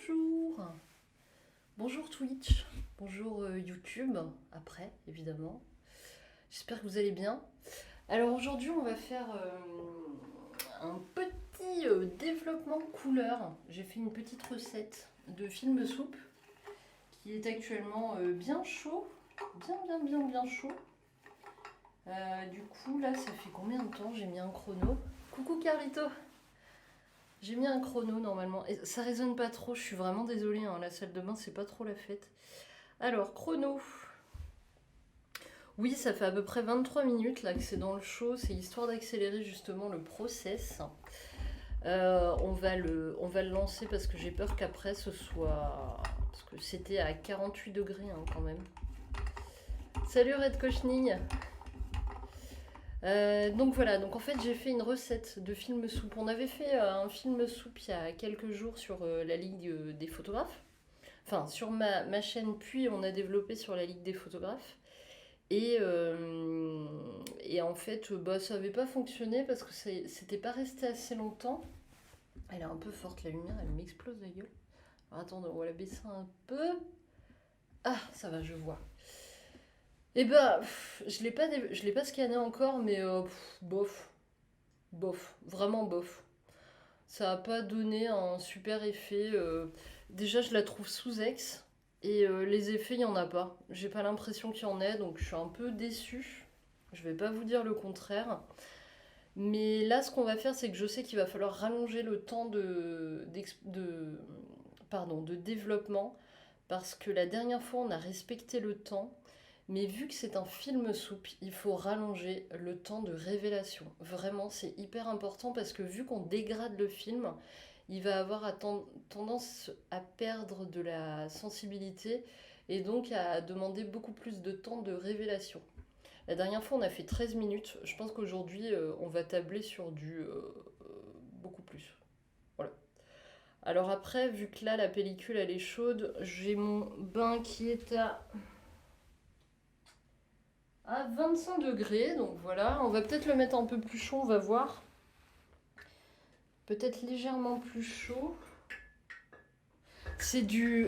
Bonjour. Bonjour Twitch, bonjour YouTube, après évidemment. J'espère que vous allez bien. Alors aujourd'hui on va faire un petit développement couleur. J'ai fait une petite recette de film soupe qui est actuellement bien chaud, bien chaud. Du coup là ça fait combien de temps? J'ai mis un chrono. Coucou Carlito. J'ai mis un chrono normalement. Et ça résonne pas trop, je suis vraiment désolée, hein, la salle de bain c'est pas trop la fête. Alors, chrono. Oui, ça fait à peu près 23 minutes là que c'est dans le show, c'est histoire d'accélérer justement le process. On va le lancer parce que j'ai peur qu'après ce soit... Parce que c'était à 48 degrés hein, quand même. Salut Red Kochning. Donc voilà, donc en fait j'ai fait une recette de film soupe. On avait fait un film soupe il y a quelques jours sur la Ligue des photographes. Enfin, sur ma chaîne, puis on a développé sur la Ligue des photographes. Et en fait, bah, ça n'avait pas fonctionné parce que c'était pas resté assez longtemps. Elle est un peu forte la lumière, elle m'explose la gueule. Alors, attendez, on va la baisser un peu. Ah, ça va, je vois. Et bah, je l'ai pas scanné encore, mais bof, vraiment bof. Ça n'a pas donné un super effet. Déjà, je la trouve sous-ex. Et les effets, il n'y en a pas. J'ai pas l'impression qu'il y en ait, donc je suis un peu déçue. Je vais pas vous dire le contraire. Mais là, ce qu'on va faire, c'est que je sais qu'il va falloir rallonger le temps de développement. Parce que la dernière fois, on a respecté le temps. Mais vu que c'est un film soupe, il faut rallonger le temps de révélation. Vraiment, c'est hyper important parce que vu qu'on dégrade le film, il va avoir tendance à perdre de la sensibilité et donc à demander beaucoup plus de temps de révélation. La dernière fois, on a fait 13 minutes. Je pense qu'aujourd'hui, on va tabler sur du beaucoup plus. Voilà. Alors après, vu que là, la pellicule, elle est chaude, j'ai mon bain qui est à 25 degrés. Donc voilà, on va peut-être le mettre un peu plus chaud, on va voir. Peut-être légèrement plus chaud.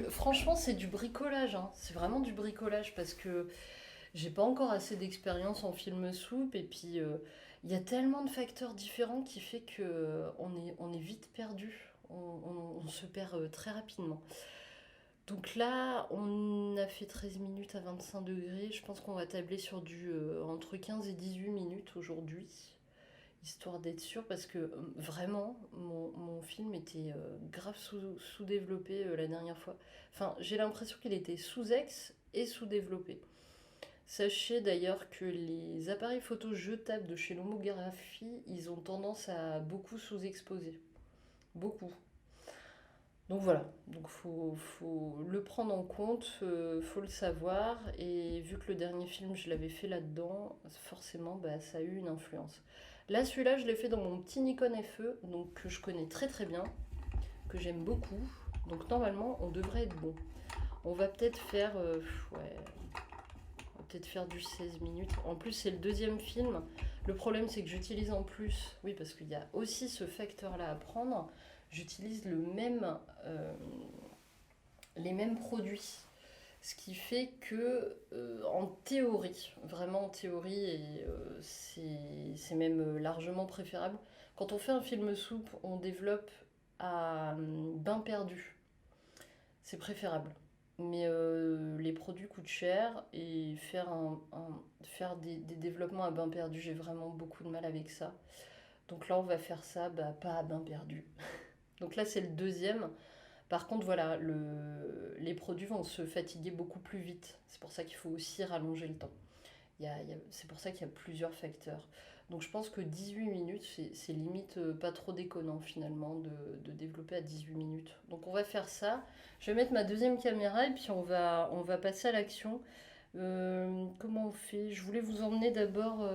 Franchement, c'est du bricolage, hein. C'est vraiment du bricolage parce que j'ai pas encore assez d'expérience en film soupe et puis il y a tellement de facteurs différents qui fait que on est vite perdu. On se perd très rapidement. Donc là, on a fait 13 minutes à 25 degrés. Je pense qu'on va tabler sur du entre 15 et 18 minutes aujourd'hui, histoire d'être sûr, parce que vraiment, mon film était grave sous-développé la dernière fois. Enfin, j'ai l'impression qu'il était sous-ex et sous-développé. Sachez d'ailleurs que les appareils photo jetables de chez Lomographie, ils ont tendance à beaucoup sous-exposer. Beaucoup. Donc voilà, donc faut le prendre en compte, faut le savoir. Et vu que le dernier film, je l'avais fait là-dedans, forcément, bah, ça a eu une influence. Là, celui-là, je l'ai fait dans mon petit Nikon FE, donc que je connais très très bien, que j'aime beaucoup. Donc normalement, on devrait être bon. On va peut-être faire, ouais, on va peut-être faire du 16 minutes. En plus, c'est le deuxième film. Le problème, c'est que j'utilise en plus, oui, parce qu'il y a aussi ce facteur-là à prendre. J'utilise les mêmes produits. Ce qui fait que, en théorie, vraiment en théorie, et c'est même largement préférable, quand on fait un film soupe, on développe à bain perdu. C'est préférable. Mais les produits coûtent cher et faire des développements à bain perdu, j'ai vraiment beaucoup de mal avec ça. Donc là, on va faire ça, bah, pas à bain perdu. Donc là, c'est le deuxième. Par contre, voilà, les produits vont se fatiguer beaucoup plus vite. C'est pour ça qu'il faut aussi rallonger le temps. C'est pour ça qu'il y a plusieurs facteurs. Donc je pense que 18 minutes, c'est limite pas trop déconnant finalement de développer à 18 minutes. Donc on va faire ça. Je vais mettre ma deuxième caméra et puis on va passer à l'action. Comment on fait? Je voulais vous emmener d'abord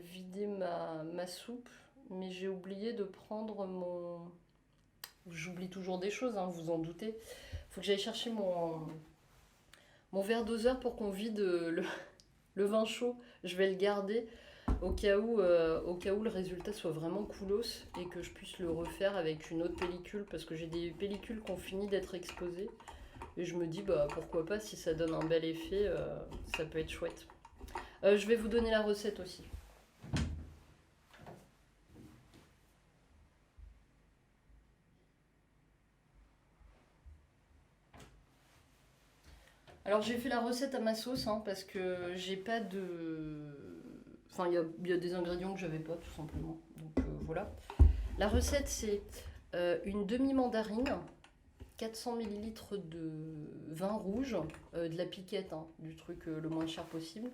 vider ma soupe, mais j'ai oublié de prendre mon... J'oublie toujours des choses, hein, vous en doutez. Faut que j'aille chercher mon verre doseur pour qu'on vide le vin chaud. Je vais le garder au cas où le résultat soit vraiment coolos et que je puisse le refaire avec une autre pellicule, parce que j'ai des pellicules qui ont fini d'être exposées. Et je me dis, bah pourquoi pas, si ça donne un bel effet, ça peut être chouette. Je vais vous donner la recette aussi. Alors j'ai fait la recette à ma sauce, hein, parce que j'ai pas de... Enfin, il y a des ingrédients que j'avais pas, tout simplement. Donc voilà. La recette, c'est une demi-mandarine, 400 ml de vin rouge, de la piquette, hein, du truc le moins cher possible.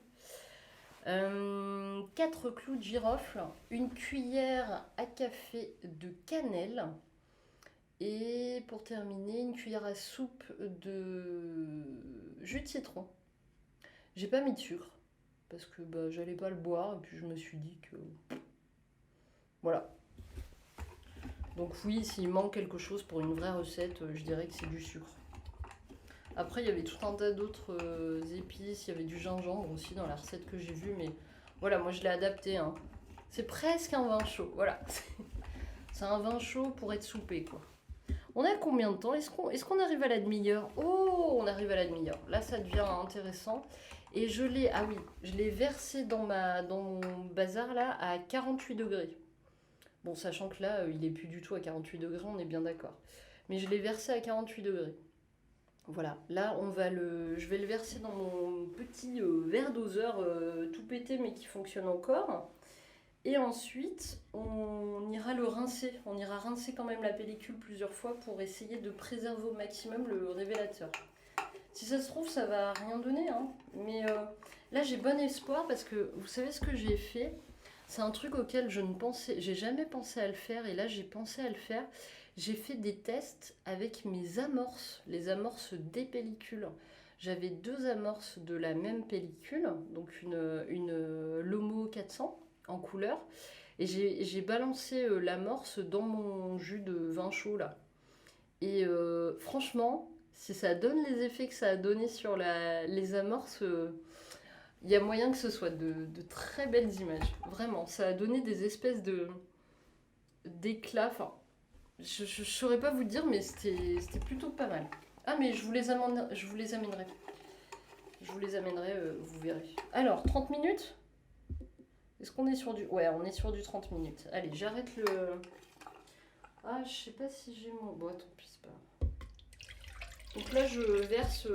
4 clous de girofle, une cuillère à café de cannelle, et pour terminer, une cuillère à soupe de jus de citron. J'ai pas mis de sucre parce que bah, j'allais pas le boire et puis je me suis dit que voilà. Donc oui, s'il manque quelque chose pour une vraie recette, je dirais que c'est du sucre. Après, il y avait tout un tas d'autres épices, il y avait du gingembre aussi dans la recette que j'ai vue, mais voilà, moi je l'ai adapté, hein. C'est presque un vin chaud, voilà. C'est un vin chaud pour être soupé, quoi. On a combien de temps? Est-ce qu'on arrive à la demi-heure? Oh, on arrive à la demi-heure. Là, ça devient intéressant. Et je l'ai, ah oui, je l'ai versé dans mon bazar là à 48 degrés. Bon, sachant que là, il est plus du tout à 48 degrés, on est bien d'accord. Mais je l'ai versé à 48 degrés. Voilà, là, je vais le verser dans mon petit verre doseur tout pété mais qui fonctionne encore. Et ensuite, on ira le rincer. On ira rincer quand même la pellicule plusieurs fois pour essayer de préserver au maximum le révélateur. Si ça se trouve, ça va rien donner, hein. Mais là, j'ai bon espoir parce que vous savez ce que j'ai fait? C'est un truc auquel j'ai jamais pensé à le faire, et là, j'ai pensé à le faire. J'ai fait des tests avec mes amorces, les amorces des pellicules. J'avais 2 amorces de la même pellicule, donc une Lomo 400 en couleur, et j'ai balancé l'amorce dans mon jus de vin chaud là. Et franchement, si ça donne les effets que ça a donné sur les amorces, il y a moyen que ce soit de très belles images. Vraiment, ça a donné des espèces d'éclats. Enfin, je ne saurais pas vous dire, mais c'était plutôt pas mal. Ah, mais je vous les amènerai. Je vous les amènerai, vous verrez. Alors, 30 minutes? Est-ce qu'on est sur du... Ouais, on est sur du 30 minutes. Allez, j'arrête le... Ah, je sais pas si j'ai mon... Bon, tant pis, c'est pas... Donc là, je verse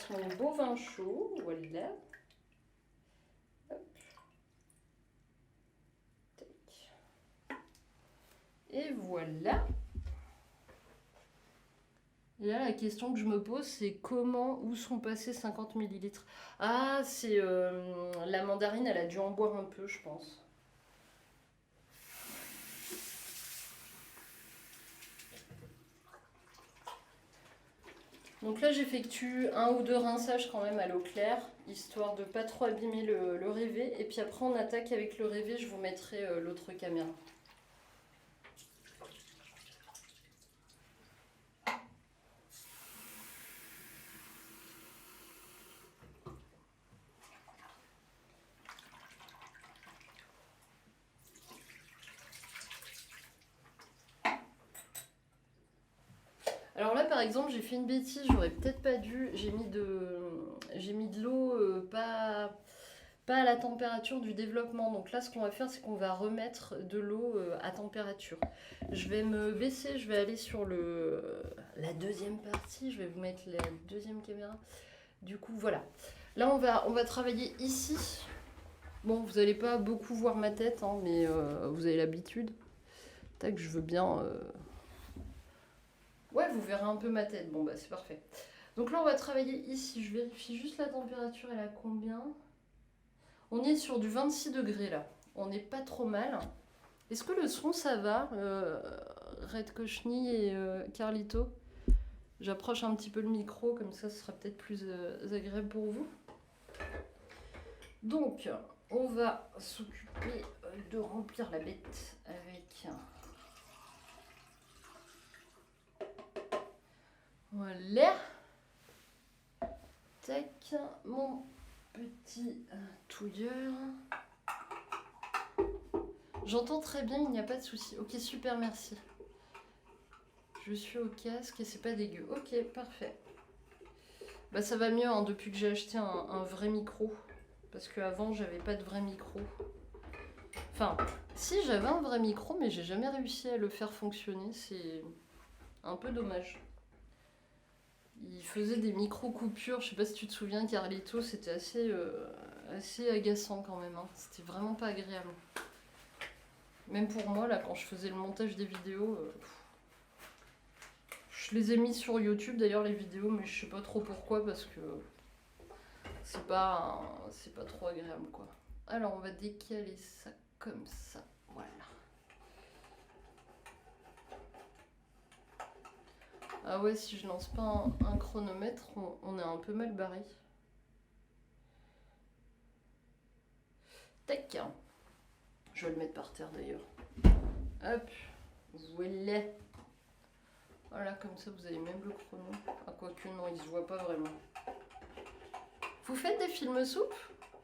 mon beau vin chaud. Voilà. Hop. Tac. Et voilà. Et là, la question que je me pose, c'est où sont passés 50 millilitres? Ah, c'est la mandarine, elle a dû en boire un peu, je pense. Donc là, j'effectue 1 ou 2 rinçages quand même à l'eau claire, histoire de pas trop abîmer le révé. Et puis après, on attaque avec le révé, je vous mettrai l'autre caméra. Alors là, par exemple, j'ai fait une bêtise, j'aurais peut-être pas dû. J'ai mis de l'eau pas à la température du développement. Donc là, ce qu'on va faire, c'est qu'on va remettre de l'eau à température. Je vais me baisser, je vais aller sur la deuxième partie. Je vais vous mettre la deuxième caméra. Du coup, voilà. Là, on va travailler ici. Bon, vous n'allez pas beaucoup voir ma tête, hein, mais vous avez l'habitude. Tac, je veux bien... Ouais, vous verrez un peu ma tête. Bon, bah c'est parfait. Donc là, on va travailler ici. Je vérifie juste la température, elle a combien? On est sur du 26 degrés là. On n'est pas trop mal. Est-ce que le son, ça va, Red Kochny et Carlito? J'approche un petit peu le micro, comme ça, ce sera peut-être plus agréable pour vous. Donc, on va s'occuper de remplir la bête avec... Voilà. Tac, mon petit touilleur. J'entends très bien, il n'y a pas de souci. Ok, super, merci. Je suis au casque et c'est pas dégueu. Ok, parfait. Bah ça va mieux hein, depuis que j'ai acheté un vrai micro. Parce qu'avant, j'avais pas de vrai micro. Enfin, si j'avais un vrai micro, mais j'ai jamais réussi à le faire fonctionner. C'est un peu dommage. Il faisait des micro-coupures. Je sais pas si tu te souviens, Carlito, c'était assez agaçant quand même. Hein. C'était vraiment pas agréable. Même pour moi, là, quand je faisais le montage des vidéos, je les ai mis sur YouTube d'ailleurs, les vidéos, mais je sais pas trop pourquoi, parce que c'est pas trop agréable, quoi. Alors, on va décaler ça comme ça. Voilà. Ah ouais, si je lance pas un chronomètre, on est un peu mal barré. Tac. Je vais le mettre par terre d'ailleurs. Hop. Voilà. Voilà, comme ça vous avez même le chrono. Ah, quoique non, il se voit pas vraiment. Vous faites des films soupes?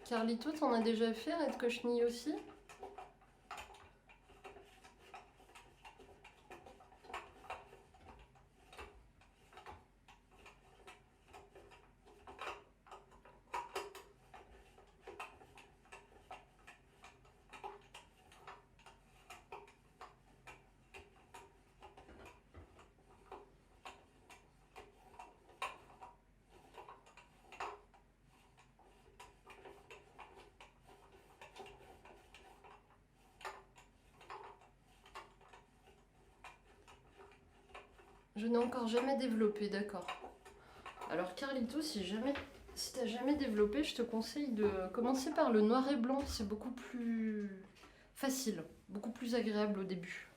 Carlito, t'en as déjà fait, Red Cochenille aussi? Je n'ai encore jamais développé, d'accord. Alors Carlito, si t'as jamais développé, je te conseille de commencer par le noir et blanc. C'est beaucoup plus facile, beaucoup plus agréable au début.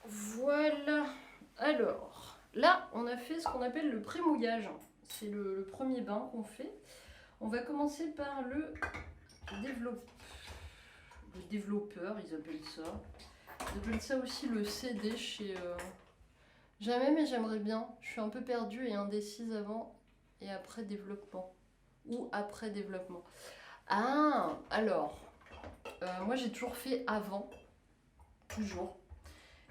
Voilà. Alors, là, on a fait ce qu'on appelle le pré-mouillage. C'est le premier bain qu'on fait. On va commencer par le développeur, ils appellent ça. Ils appellent ça aussi le CD chez... Jamais, mais j'aimerais bien. Je suis un peu perdue et indécise avant et après développement. Ou après développement. Ah, alors, moi j'ai toujours fait avant. Toujours.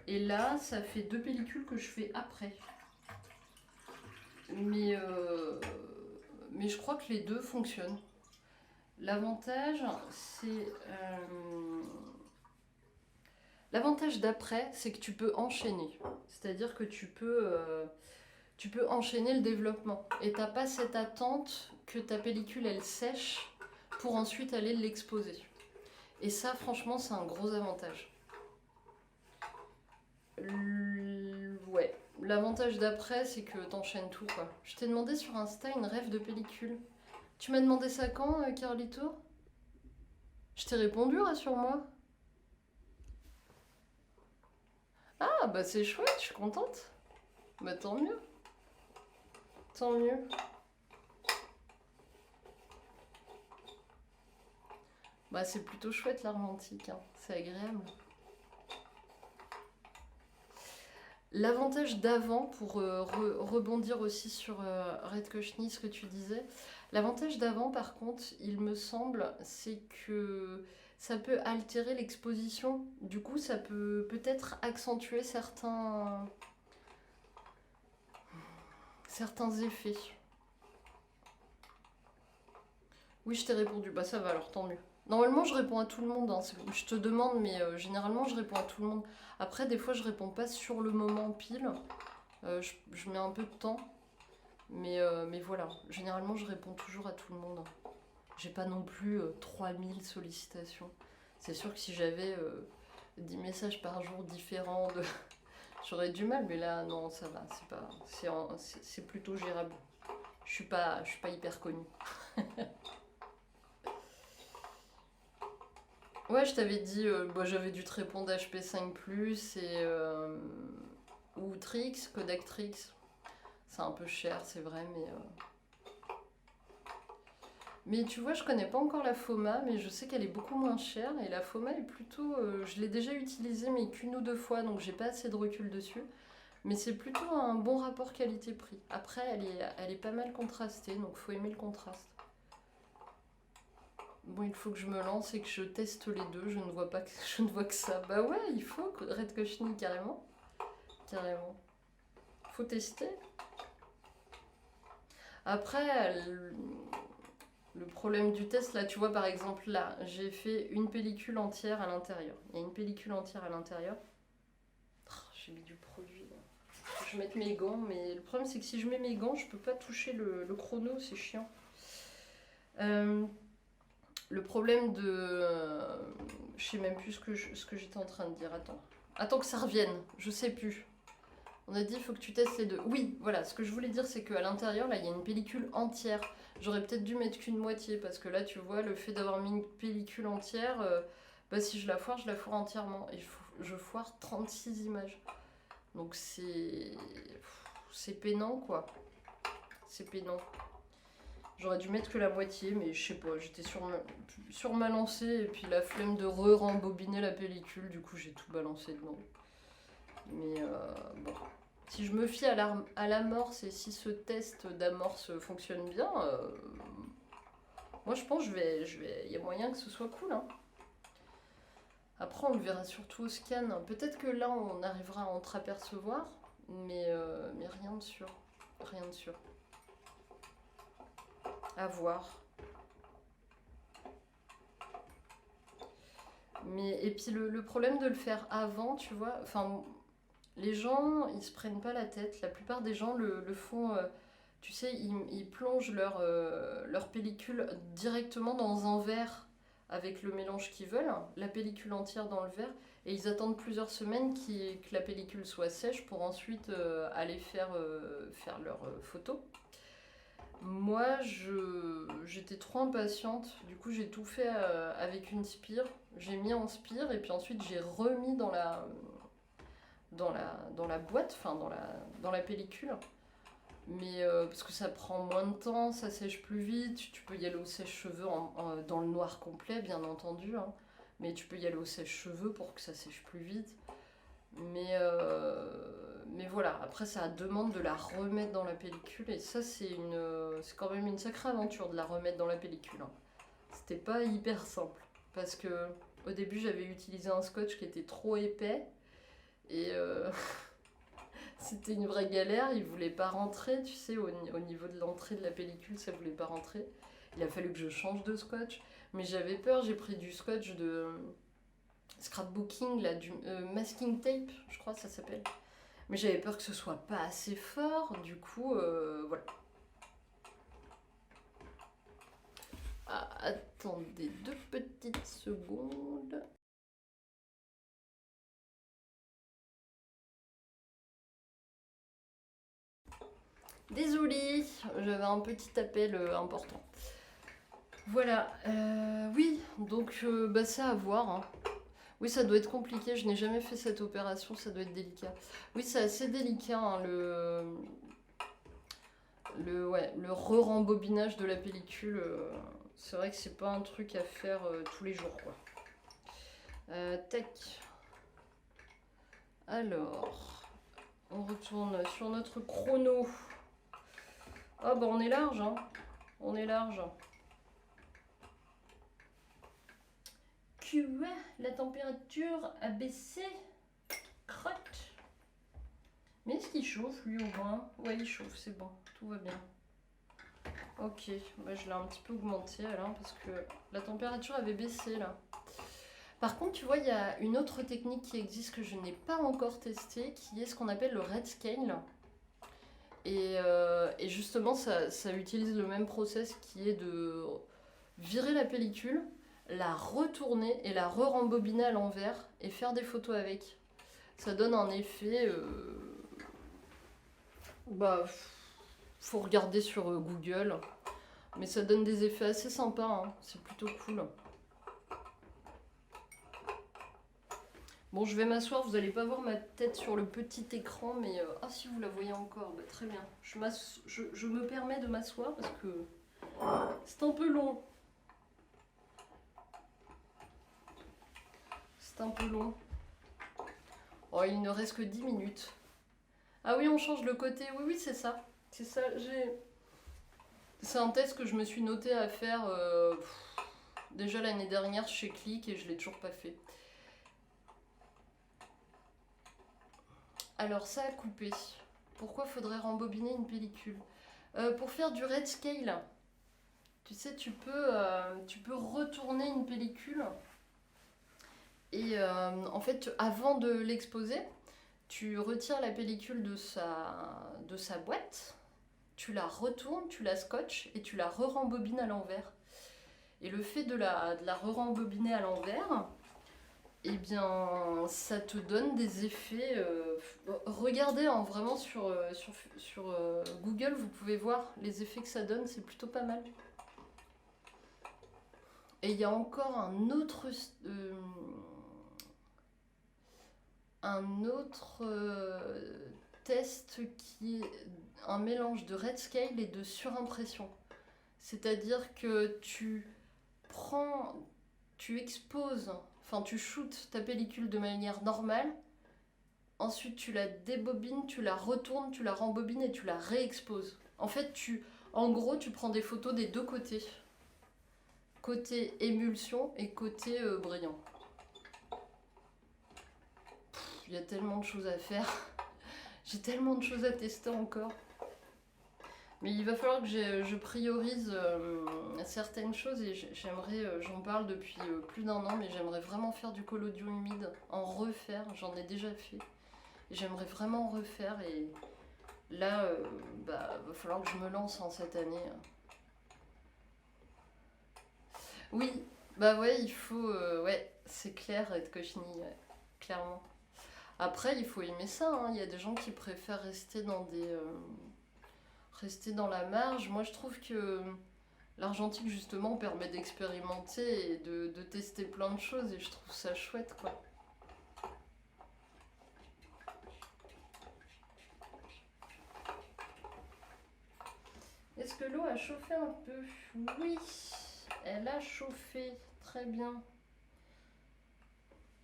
Et là, ça fait 2 pellicules que je fais après. Mais je crois que les deux fonctionnent. L'avantage, c'est... L'avantage d'après, c'est que tu peux enchaîner. C'est-à-dire que tu peux enchaîner le développement. Et t'as pas cette attente que ta pellicule, elle sèche pour ensuite aller l'exposer. Et ça, franchement, c'est un gros avantage. Ouais. L'avantage d'après, c'est que t'enchaînes tout, quoi. Je t'ai demandé sur Insta une rêve de pellicule. Tu m'as demandé ça quand, Carlito? Je t'ai répondu, rassure-moi. Ah, bah c'est chouette, je suis contente. Bah tant mieux. Tant mieux. Bah c'est plutôt chouette l'argentique, hein. C'est agréable. L'avantage d'avant, pour rebondir aussi sur Red Cochenille, ce que tu disais, l'avantage d'avant par contre, il me semble, c'est que ça peut altérer l'exposition. Du coup, ça peut peut-être accentuer certains effets. Oui, je t'ai répondu. Bah ça va alors, tant mieux. Normalement, je réponds à tout le monde. Hein. Je te demande, mais généralement, je réponds à tout le monde. Après, des fois, je réponds pas sur le moment pile. Je mets un peu de temps. Mais voilà, généralement, je réponds toujours à tout le monde. J'ai pas non plus 3000 sollicitations. C'est sûr que si j'avais 10 messages par jour différents, j'aurais du mal. Mais là, non, ça va. C'est plutôt gérable. Je suis pas hyper connue. Ouais, je t'avais dit, bah, j'avais dû te répondre HP5+, ou Trix, Kodak Trix. C'est un peu cher, c'est vrai, mais tu vois, je connais pas encore la Foma, mais je sais qu'elle est beaucoup moins chère. Et la Foma est plutôt... je l'ai déjà utilisée, mais qu'une ou deux fois, donc j'ai pas assez de recul dessus. Mais c'est plutôt un bon rapport qualité-prix. Après, elle est pas mal contrastée, donc faut aimer le contraste. Bon, il faut que je me lance et que je teste les deux. Je ne vois pas que, je ne vois que ça. Bah ouais, il faut. Red Kochni, carrément. Carrément. Faut tester. Après, le problème du test, là, tu vois, par exemple, là, j'ai fait une pellicule entière à l'intérieur. Il y a une pellicule entière à l'intérieur. Oh, j'ai mis du produit. Là. Faut que je mette mes gants, mais le problème, c'est que si je mets mes gants, je peux pas toucher le chrono, c'est chiant. Euh, le problème de... je sais même plus ce que j'étais en train de dire. Attends. Attends que ça revienne. Je sais plus. On a dit il faut que tu testes les deux. Oui, voilà, ce que je voulais dire, c'est qu'à l'intérieur, là, il y a une pellicule entière. J'aurais peut-être dû mettre qu'une moitié, parce que là, tu vois, le fait d'avoir mis une pellicule entière, bah, si je la foire entièrement. Et je foire 36 images. Donc c'est peinant, quoi. C'est peinant. J'aurais dû mettre que la moitié, mais je sais pas, j'étais sur ma lancée, et puis la flemme de rembobiner la pellicule, du coup, j'ai tout balancé dedans. Mais bon. Si je me fie à l'amorce et si ce test d'amorce fonctionne bien, moi je pense il y a moyen que ce soit cool. Hein. Après, on le verra surtout au scan. Peut-être que là, on arrivera à entreapercevoir, mais rien de sûr. Rien de sûr. À voir. Et puis le problème de le faire avant, tu vois, enfin, les gens, ils se prennent pas la tête. La plupart des gens le font, tu sais, ils plongent leur pellicule directement dans un verre avec le mélange qu'ils veulent, la pellicule entière dans le verre, et ils attendent plusieurs semaines que la pellicule soit sèche pour ensuite aller faire leurs photos. Moi, j'étais trop impatiente, du coup j'ai tout fait avec une spire. J'ai mis en spire et puis ensuite j'ai remis dans la boîte, enfin dans la pellicule. Mais parce que ça prend moins de temps, ça sèche plus vite, tu peux y aller au sèche-cheveux dans le noir complet, bien entendu. Hein. Mais tu peux y aller au sèche-cheveux pour que ça sèche plus vite. Mais voilà, après ça demande de la remettre dans la pellicule et ça c'est quand même une sacrée aventure de la remettre dans la pellicule. Hein. C'était pas hyper simple parce que au début j'avais utilisé un scotch qui était trop épais et c'était une vraie galère, il voulait pas rentrer, tu sais, au niveau de l'entrée de la pellicule ça voulait pas rentrer. Il a fallu que je change de scotch, mais j'avais peur, j'ai pris du scotch de scrapbooking, là, du masking tape, je crois que ça s'appelle. Mais j'avais peur que ce soit pas assez fort, du coup, voilà. Ah, attendez 2 petites secondes. Désolée, j'avais un petit appel important. Voilà, oui, donc bah, c'est à voir. Hein. Oui, ça doit être compliqué, je n'ai jamais fait cette opération, ça doit être délicat. Oui, c'est assez délicat, hein, le re-rembobinage de la pellicule. C'est vrai que c'est pas un truc à faire tous les jours, quoi. Tac. Alors, on retourne sur notre chrono. Ah bah on est large, hein. On est large. QA, la température a baissé. Crotte. Mais est-ce qu'il chauffe lui au moins? Ouais, il chauffe, c'est bon, tout va bien. Ok, bah je l'ai un petit peu augmenté alors parce que la température avait baissé là. Par contre, tu vois, il y a une autre technique qui existe que je n'ai pas encore testée, qui est ce qu'on appelle le red scale. Et justement, ça utilise le même process qui est de virer la pellicule, la retourner et la re-rembobiner à l'envers et faire des photos avec. Ça donne un effet... bah, faut regarder sur Google. Mais ça donne des effets assez sympas, hein. C'est plutôt cool. Bon, je vais m'asseoir, vous n'allez pas voir ma tête sur le petit écran, mais... ah, si vous la voyez encore, bah, très bien. Je me permets de m'asseoir parce que c'est un peu long. C'est un peu long. Oh, il ne reste que 10 minutes. Ah oui, on change le côté. Oui, oui, c'est ça. C'est ça. C'est un test que je me suis noté à faire déjà l'année dernière chez Click et je l'ai toujours pas fait. Alors ça a coupé. Pourquoi faudrait rembobiner une pellicule? Pour faire du red scale, tu sais, tu peux retourner une pellicule et en fait, avant de l'exposer, tu retires la pellicule de sa boîte, tu la retournes, tu la scotches et tu la re-rembobines à l'envers. Et le fait de la re-rembobiner à l'envers, eh bien, ça te donne des effets. Regardez hein, vraiment sur Google, vous pouvez voir les effets que ça donne, c'est plutôt pas mal. Et il y a encore un autre test qui est un mélange de red scale et de surimpression. C'est-à-dire que prends, tu exposes, enfin tu shootes ta pellicule de manière normale, ensuite tu la débobines, tu la retournes, tu la rembobines et tu la réexposes. En fait, en gros, tu prends des photos des deux côtés. Côté émulsion et côté brillant. Il y a tellement de choses à faire. J'ai tellement de choses à tester encore. Mais il va falloir que je priorise certaines choses et j'en parle depuis plus d'un an, mais j'aimerais vraiment faire du collodion humide, en refaire, j'en ai déjà fait. Et j'aimerais vraiment en refaire et là, va falloir que je me lance en cette année. Oui, bah ouais, il faut, ouais, c'est clair, être cochenille, ouais, clairement. Après, il faut aimer ça, hein. Il y a des gens qui préfèrent rester dans la marge. Moi, je trouve que l'argentique, justement, permet d'expérimenter et de tester plein de choses et je trouve ça chouette, quoi. Est-ce que l'eau a chauffé un peu? Oui, elle a chauffé. Très bien.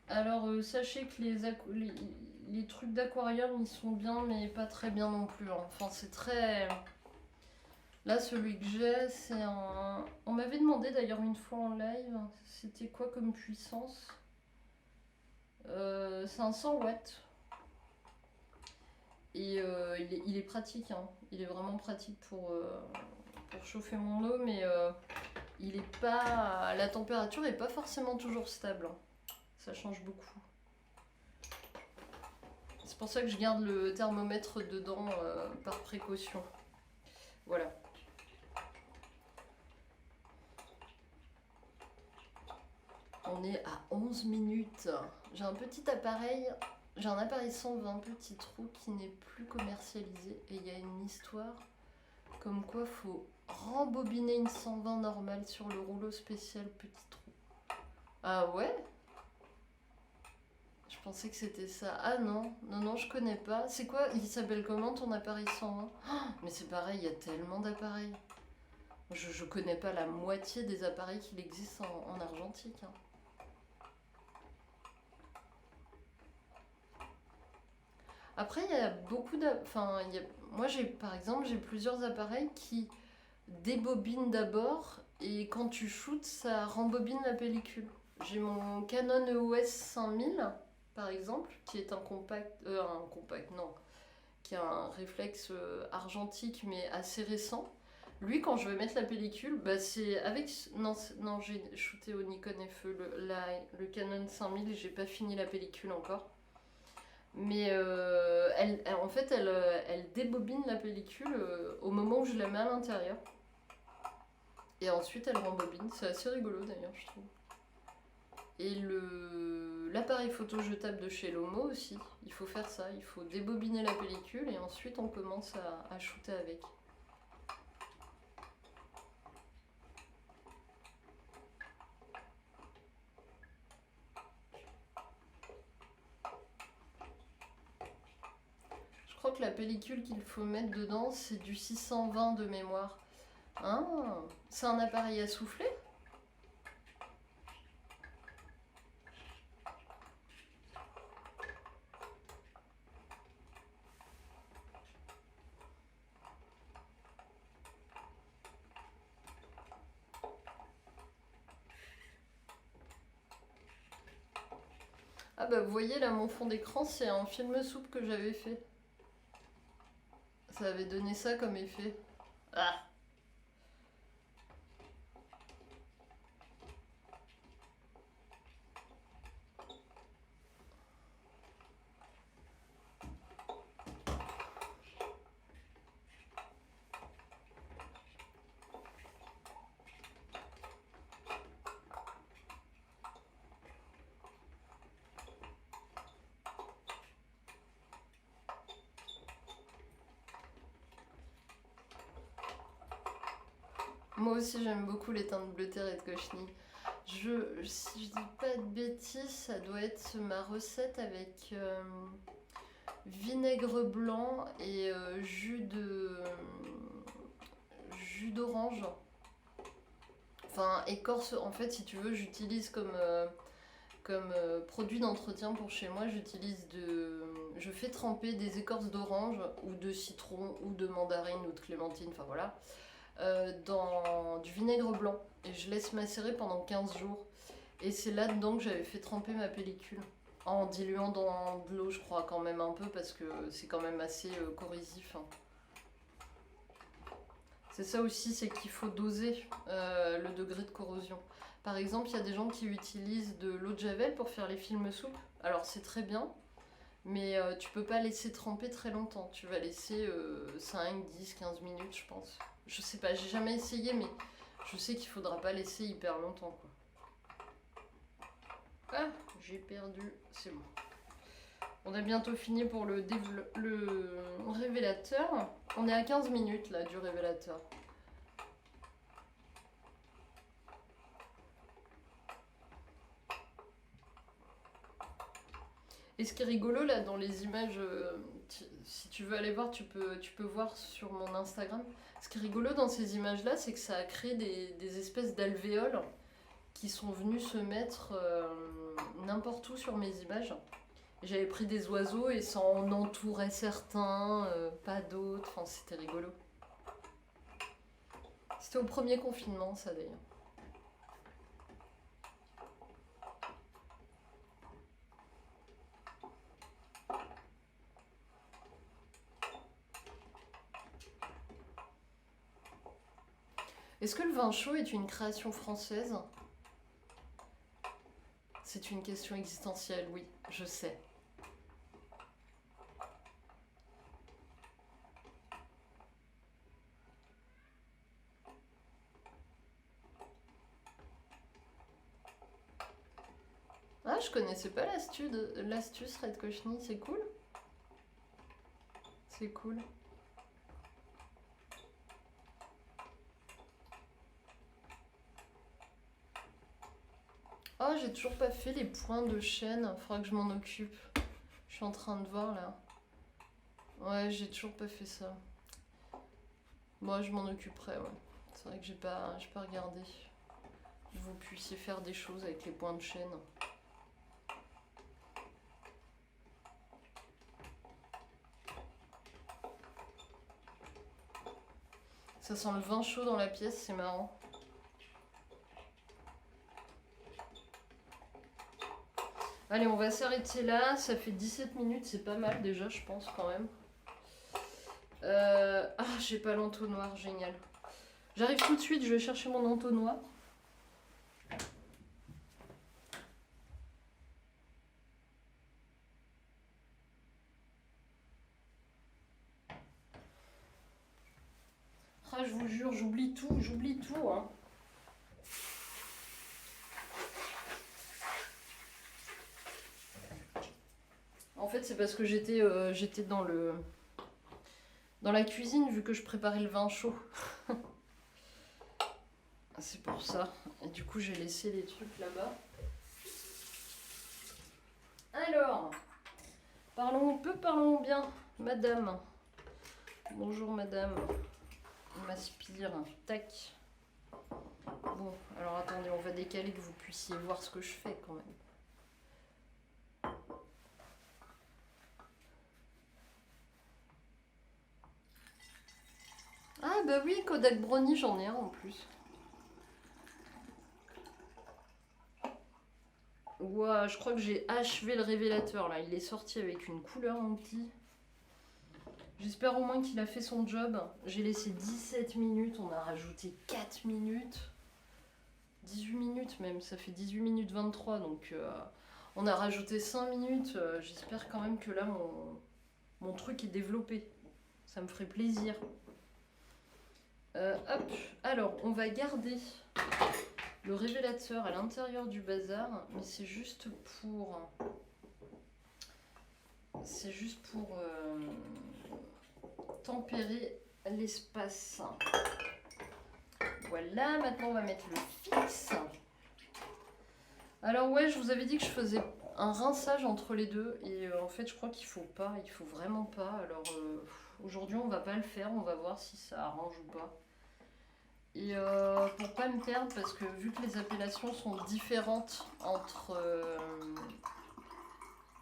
Alors, sachez que les trucs d'aquarium, ils sont bien, mais pas très bien non plus, hein. Enfin, c'est très... Là, celui que j'ai, c'est un... On m'avait demandé d'ailleurs une fois en live, c'était quoi comme puissance? C'est un 100 watts. Et il est pratique, hein. Il est vraiment pratique pour chauffer mon eau, mais il est pas... La température est pas forcément toujours stable, hein. Ça change beaucoup. C'est pour ça que je garde le thermomètre dedans par précaution. Voilà. On est à 11 minutes. J'ai un petit appareil, j'ai un appareil 120 petit trou qui n'est plus commercialisé et il y a une histoire comme quoi faut rembobiner une 120 normale sur le rouleau spécial petit trou. Ah ouais? Je pensais que c'était ça. Ah non, non, non, je connais pas. C'est quoi? Il s'appelle comment ton appareil 120? Oh, mais c'est pareil, il y a tellement d'appareils. Je connais pas la moitié des appareils qu'il existe en argentique, hein. Après, il y a beaucoup de... Enfin, moi, par exemple, j'ai plusieurs appareils qui débobinent d'abord et quand tu shootes, ça rembobine la pellicule. J'ai mon Canon EOS 5000, par exemple, qui est un compact, non, qui a un réflexe argentique mais assez récent. Lui, quand je vais mettre la pellicule, bah c'est avec... Non, non j'ai shooté au Nikon FE, le Canon 5000 et j'ai pas fini la pellicule encore. Mais en fait, elle débobine la pellicule au moment où je la mets à l'intérieur. Et ensuite, elle rembobine. C'est assez rigolo d'ailleurs, je trouve. Et l'appareil photo jetable de chez Lomo aussi, il faut faire ça. Il faut débobiner la pellicule et ensuite on commence à shooter avec. Je crois que la pellicule qu'il faut mettre dedans, c'est du 620 de mémoire. Ah, c'est un appareil à souffler? Ah bah vous voyez là mon fond d'écran c'est un film soupe que j'avais fait. Ça avait donné ça comme effet. Ah. Moi aussi j'aime beaucoup les teintes bleu terre et de cochenille. Si je dis pas de bêtises, ça doit être ma recette avec vinaigre blanc et jus d'orange. Enfin, écorce, en fait, si tu veux, j'utilise comme produit d'entretien pour chez moi, je fais tremper des écorces d'orange ou de citron ou de mandarine ou de clémentine, enfin voilà, dans du vinaigre blanc et je laisse macérer pendant 15 jours. Et c'est là-dedans que j'avais fait tremper ma pellicule. En diluant dans de l'eau, je crois, quand même un peu, parce que c'est quand même assez corrosif, hein. C'est ça aussi, c'est qu'il faut doser le degré de corrosion. Par exemple, il y a des gens qui utilisent de l'eau de javel pour faire les films soupes. Alors c'est très bien, mais tu peux pas laisser tremper très longtemps. Tu vas laisser 5, 10, 15 minutes, je pense. Je sais pas, j'ai jamais essayé, mais je sais qu'il faudra pas laisser hyper longtemps, quoi. Ah, j'ai perdu, c'est bon. On a bientôt fini pour le révélateur. On est à 15 minutes là du révélateur. Et ce qui est rigolo là dans les images, si tu veux aller voir, tu peux voir sur mon Instagram. Ce qui est rigolo dans ces images là, c'est que ça a créé des espèces d'alvéoles qui sont venus se mettre n'importe où sur mes images. J'avais pris des oiseaux et ça en entourait certains, pas d'autres. Enfin, c'était rigolo. C'était au premier confinement, ça d'ailleurs. Est-ce que le vin chaud est une création française? C'est une question existentielle, oui, je sais. Ah, je connaissais pas l'astuce Red Cochenille, c'est cool. C'est cool. Oh, j'ai toujours pas fait les points de chaîne, faudra que je m'en occupe. Je suis en train de voir là. Ouais, j'ai toujours pas fait ça. Moi, je m'en occuperai, ouais. C'est vrai que j'ai pas regardé. Vous puissiez faire des choses avec les points de chaîne. Ça sent le vin chaud dans la pièce, c'est marrant. Allez, on va s'arrêter là. Ça fait 17 minutes, c'est pas mal déjà, je pense, quand même. Ah, j'ai pas l'entonnoir, génial. J'arrive tout de suite, je vais chercher mon entonnoir. Ah, je vous jure, j'oublie tout, hein. En fait, c'est parce que j'étais dans la cuisine vu que je préparais le vin chaud. C'est pour ça. Et du coup, j'ai laissé les trucs là-bas. Alors, parlons peu, parlons bien. Madame. Bonjour, madame. On m'aspire. Tac. Bon, alors attendez, on va décaler que vous puissiez voir ce que je fais quand même. Ah bah oui, Kodak Brownie, j'en ai un en plus. Ouah, je crois que j'ai achevé le révélateur là. Il est sorti avec une couleur, mon petit. J'espère au moins qu'il a fait son job. J'ai laissé 17 minutes, on a rajouté 4 minutes. 18 minutes même, ça fait 18 minutes 23, donc on a rajouté 5 minutes. J'espère quand même que là, mon truc est développé. Ça me ferait plaisir. Hop, alors on va garder le révélateur à l'intérieur du bazar, mais c'est juste pour... C'est juste pour tempérer l'espace. Voilà, maintenant on va mettre le fixe. Alors ouais, je vous avais dit que je faisais un rinçage entre les deux et en fait je crois qu'il faut pas, il faut vraiment pas. Alors aujourd'hui on va pas le faire, on va voir si ça arrange ou pas. Et pour pas me perdre, parce que vu que les appellations sont différentes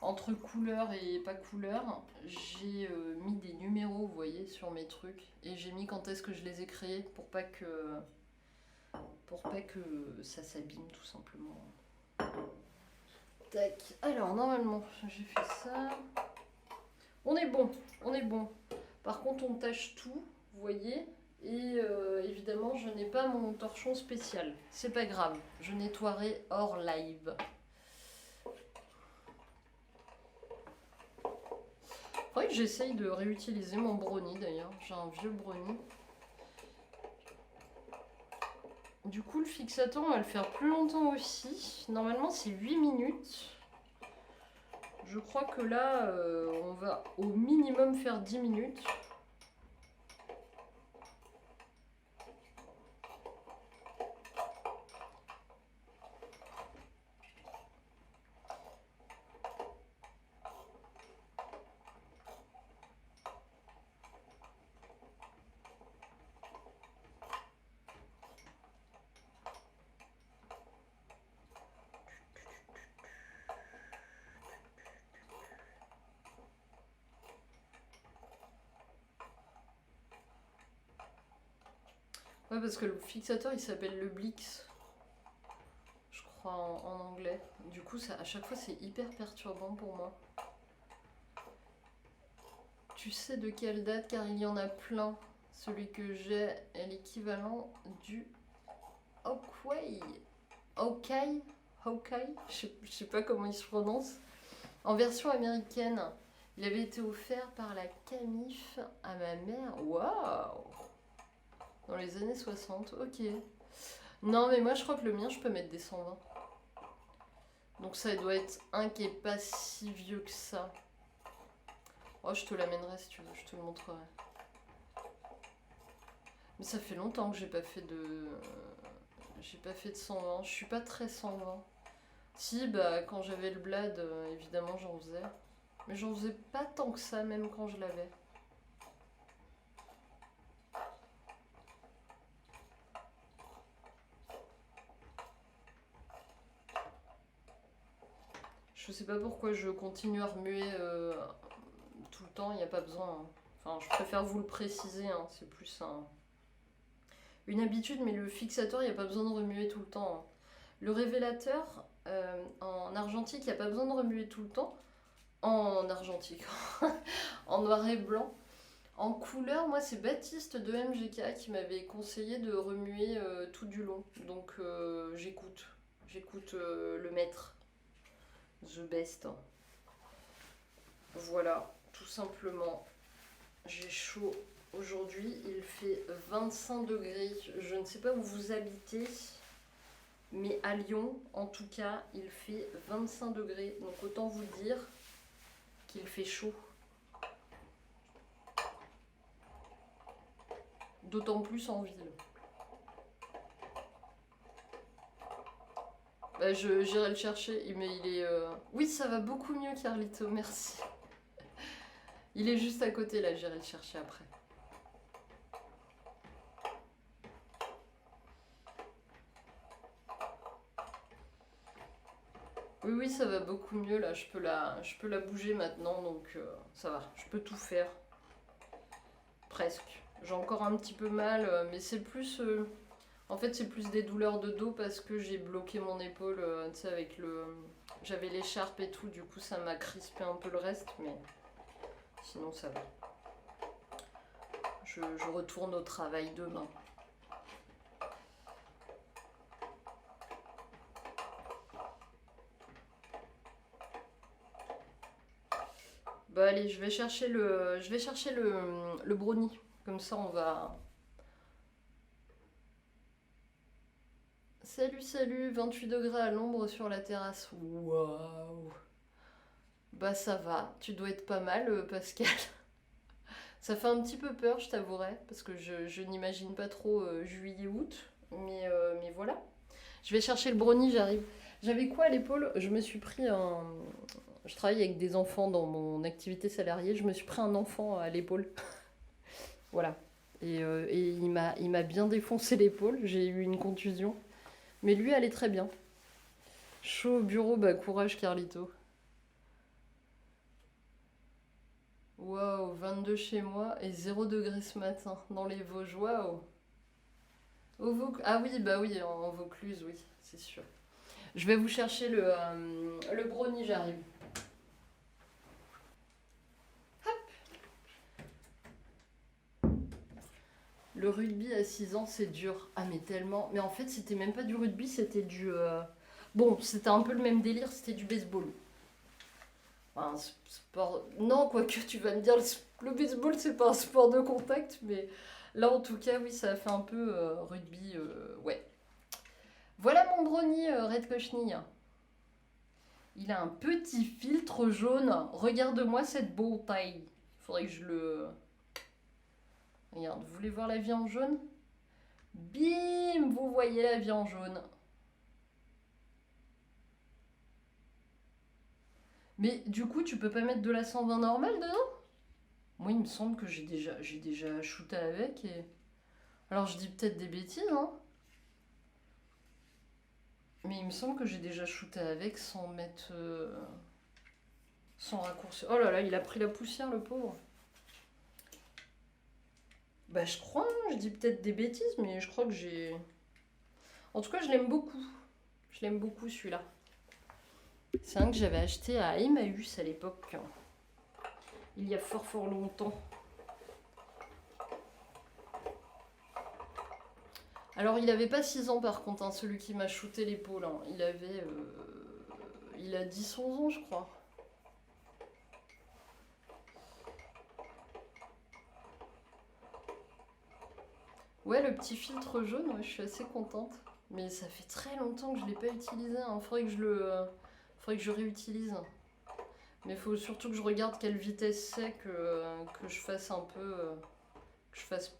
entre couleur et pas couleur, j'ai mis des numéros, vous voyez, sur mes trucs. Et j'ai mis quand est-ce que je les ai créés pour pas que ça s'abîme tout simplement. Tac. Alors normalement j'ai fait ça. On est bon, on est bon. Par contre on tâche tout, vous voyez. Et évidemment je n'ai pas mon torchon spécial. C'est pas grave, je nettoierai hors live. Faudrait que j'essaye de réutiliser mon brownie d'ailleurs. J'ai un vieux brownie. Du coup, le fixateur, on va le faire plus longtemps aussi. Normalement, c'est 8 minutes. Je crois que là, on va au minimum faire 10 minutes. Ouais, parce que le fixateur, il s'appelle le Blix. Je crois en anglais. Du coup, ça, à chaque fois, c'est hyper perturbant pour moi. Tu sais de quelle date, car il y en a plein. Celui que j'ai est l'équivalent du Hawkeye. Hawkeye, je sais pas comment il se prononce. En version américaine. Il avait été offert par la Camif à ma mère. Waouh! Dans les années 60, ok. Non, mais moi je crois que le mien, je peux mettre des 120. Donc ça doit être un qui est pas si vieux que ça. Oh, je te l'amènerai si tu veux, je te le montrerai. Mais ça fait longtemps que j'ai pas fait de... J'ai pas fait de 120. Je suis pas très 120. Si, bah quand j'avais le blad, évidemment j'en faisais. Mais j'en faisais pas tant que ça, même quand je l'avais. Je sais pas pourquoi je continue à remuer tout le temps, il n'y a pas besoin. Hein. Enfin, je préfère vous le préciser, hein. C'est plus une habitude, mais le fixateur, il n'y a pas besoin de remuer tout le temps. Hein. Le révélateur, en argentique, il n'y a pas besoin de remuer tout le temps. En argentique, en noir et blanc. En couleur, moi, c'est Baptiste de MGK qui m'avait conseillé de remuer tout du long. Donc, j'écoute. J'écoute le maître. The best. Voilà, tout simplement. J'ai chaud aujourd'hui. Il fait 25 degrés. Je ne sais pas où vous habitez, mais à Lyon, en tout cas, il fait 25 degrés. Donc autant vous dire qu'il fait chaud. D'autant plus en ville. Bah, j'irai le chercher, mais il est... Oui, ça va beaucoup mieux, Carlito, merci. Il est juste à côté, là, j'irai le chercher après. Oui, oui, ça va beaucoup mieux, là, je peux la bouger maintenant, donc ça va, je peux tout faire. Presque. J'ai encore un petit peu mal, mais c'est plus... En fait, c'est plus des douleurs de dos parce que j'ai bloqué mon épaule, tu sais, avec J'avais l'écharpe et tout, du coup ça m'a crispé un peu le reste, mais sinon ça va. Je retourne au travail demain. Bah allez, je vais chercher le brownie. Comme ça on va... Salut, salut, 28 degrés à l'ombre sur la terrasse. Waouh. Bah ça va, tu dois être pas mal, Pascal. Ça fait un petit peu peur, je t'avouerai, parce que je n'imagine pas trop juillet-août. Mais voilà. Je vais chercher le brownie, j'arrive. J'avais quoi à l'épaule? Je me suis pris un... Je travaille avec des enfants dans mon activité salariée. Je me suis pris un enfant à l'épaule. Voilà. Et il m'a bien défoncé l'épaule. J'ai eu une contusion. Mais lui allait très bien. Chaud au bureau, bah courage Carlito. Waouh, 22 chez moi et 0 degré ce matin dans les Vosges. Waouh. Ah oui, bah oui, en Vaucluse, oui, c'est sûr. Je vais vous chercher le brownie, j'arrive. Le rugby à 6 ans, c'est dur. Ah, mais tellement. Mais en fait, c'était même pas du rugby, c'était du. Bon, c'était un peu le même délire, c'était du baseball. Enfin, un sport. Non, quoique tu vas me dire, le baseball, c'est pas un sport de contact, mais là, en tout cas, oui, ça a fait un peu rugby. Ouais. Voilà mon brownie, Red Cochenille. Il a un petit filtre jaune. Regarde-moi cette bouteille. Faudrait que je le. Regarde, vous voulez voir la vie en jaune? Bim, vous voyez la vie en jaune. Mais du coup, tu peux pas mettre de la 120 normale dedans? Moi, il me semble que j'ai déjà shooté avec et... Alors, je dis peut-être des bêtises, hein. Mais il me semble que j'ai déjà shooté avec sans mettre... sans raccourci. Oh là là, il a pris la poussière, le pauvre. Bah, je crois, hein, je dis peut-être des bêtises, mais je crois que j'ai... En tout cas, je l'aime beaucoup. Je l'aime beaucoup, celui-là. C'est un que j'avais acheté à Emmaüs à l'époque. Il y a fort fort longtemps. Alors il avait pas 6 ans par contre, hein, celui qui m'a shooté l'épaule. Hein. Il avait... il a 10-11 ans je crois. Ouais, le petit filtre jaune, ouais, je suis assez contente. Mais ça fait très longtemps que je l'ai pas utilisé. Hein. Faudrait que je réutilise. Mais il faut surtout que je regarde quelle vitesse c'est, que je fasse un peu... que je fasse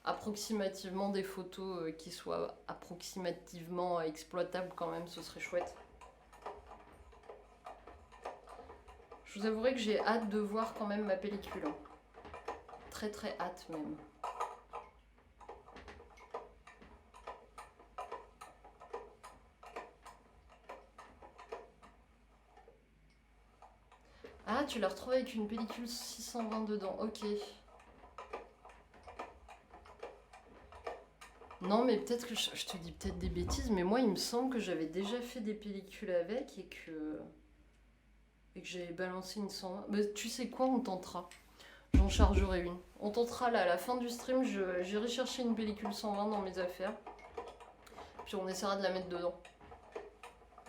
approximativement des photos qui soient approximativement exploitables quand même, ce serait chouette. Je vous avouerai que j'ai hâte de voir quand même ma pellicule. Hein. Très très hâte même. Ah, tu l'as retrouvé avec une pellicule 620 dedans, ok. Non, mais peut-être que je te dis peut-être des bêtises, mais moi il me semble que j'avais déjà fait des pellicules avec et que j'avais balancé une 120. Mais tu sais quoi, on tentera. J'en chargerai une. On tentera là, à la fin du stream, j'irai chercher une pellicule 120 dans mes affaires. Puis on essaiera de la mettre dedans.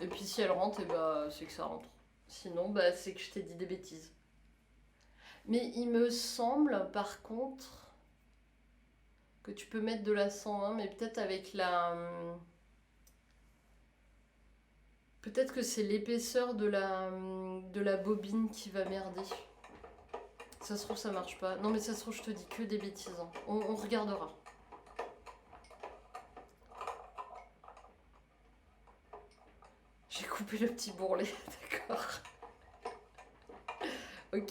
Et puis si elle rentre, et bah c'est que ça rentre. Sinon, bah c'est que je t'ai dit des bêtises. Mais il me semble par contre que tu peux mettre de la 120, mais peut-être avec la... Peut-être que c'est l'épaisseur de la bobine qui va merder. Ça se trouve, ça marche pas. Non, mais ça se trouve, je te dis que des bêtises. Hein. On regardera. J'ai coupé le petit bourrelet, d'accord. Ok.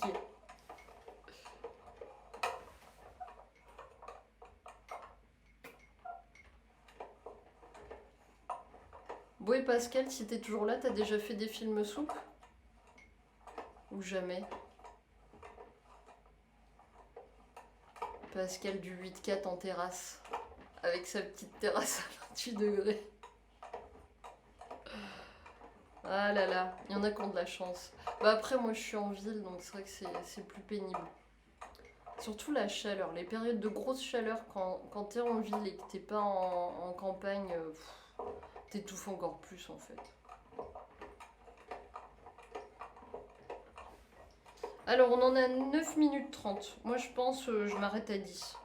Bon et Pascal, si t'es toujours là, t'as déjà fait des films soupe? Ou jamais? Pascal du 8-4 en terrasse. Avec sa petite terrasse à 28 degrés. Ah là là, il y en a qui ont de la chance. Bah après, moi je suis en ville, donc c'est vrai que c'est plus pénible. Surtout la chaleur, les périodes de grosse chaleur quand t'es en ville et que t'es pas en campagne, t'étouffes encore plus en fait. Alors on en a 9 minutes 30. Moi je pense je m'arrête à 10.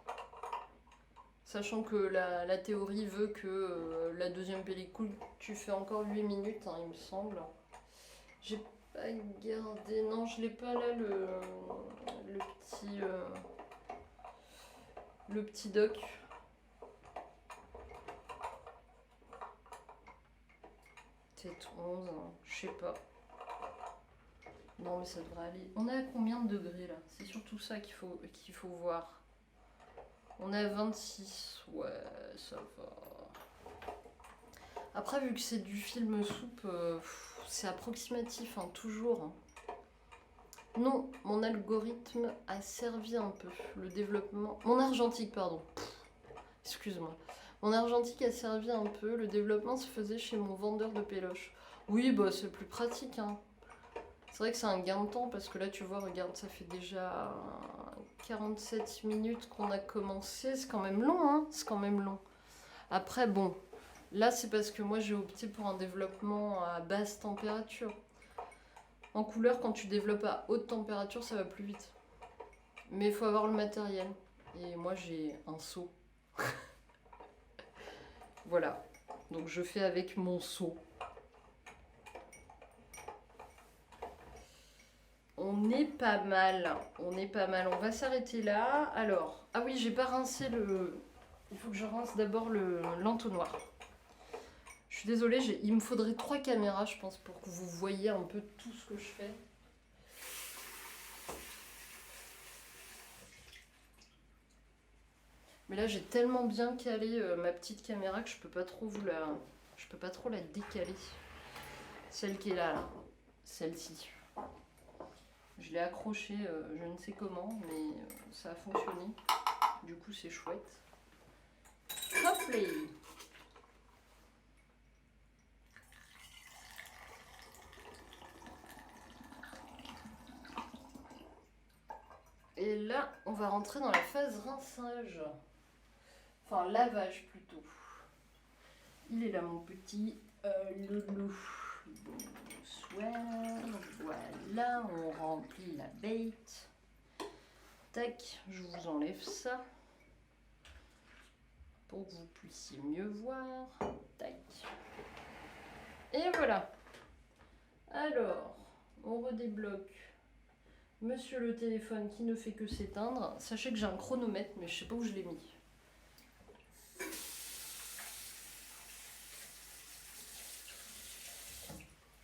Sachant que la théorie veut que la deuxième pellicule, tu fais encore 8 minutes, hein, il me semble. J'ai pas gardé. Non, je l'ai pas là, le petit doc. Peut-être 11, hein, je sais pas. Non, mais ça devrait aller. On est à combien de degrés là? C'est surtout ça qu'il faut voir. On est à 26. Ouais, ça va. Après, vu que c'est du film soupe, c'est approximatif, hein, toujours. Non, mon algorithme a servi un peu. Le développement. Mon argentique, pardon. Excuse-moi. Mon argentique a servi un peu. Le développement se faisait chez mon vendeur de péloche. Oui, bah c'est plus pratique, hein. C'est vrai que c'est un gain de temps parce que là, tu vois, regarde, ça fait déjà 47 minutes qu'on a commencé. C'est quand même long, hein. C'est quand même long. Après, bon, là, c'est parce que moi, j'ai opté pour un développement à basse température. En couleur, quand tu développes à haute température, ça va plus vite. Mais il faut avoir le matériel. Et moi, j'ai un seau. Voilà. Donc, je fais avec mon seau. On est pas mal. On est pas mal. On va s'arrêter là. Alors, ah oui, j'ai pas rincé le... Il faut que je rince d'abord l'entonnoir. Je suis désolée, il me faudrait 3 caméras, je pense, pour que vous voyez un peu tout ce que je fais. Mais là, j'ai tellement bien calé ma petite caméra que je peux pas trop je peux pas trop la décaler. Celle qui est là. Celle-ci. Je l'ai accrochée, je ne sais comment, mais ça a fonctionné. Du coup, c'est chouette. Hop là. Et là, on va rentrer dans la phase rinçage. Enfin, lavage plutôt. Il est là, mon petit loulou. Bonsoir. Voilà, on remplit la bête. Tac, je vous enlève ça. Pour que vous puissiez mieux voir. Tac. Et voilà. Alors, on redébloque Monsieur le téléphone qui ne fait que s'éteindre. Sachez que j'ai un chronomètre, mais je sais pas où je l'ai mis.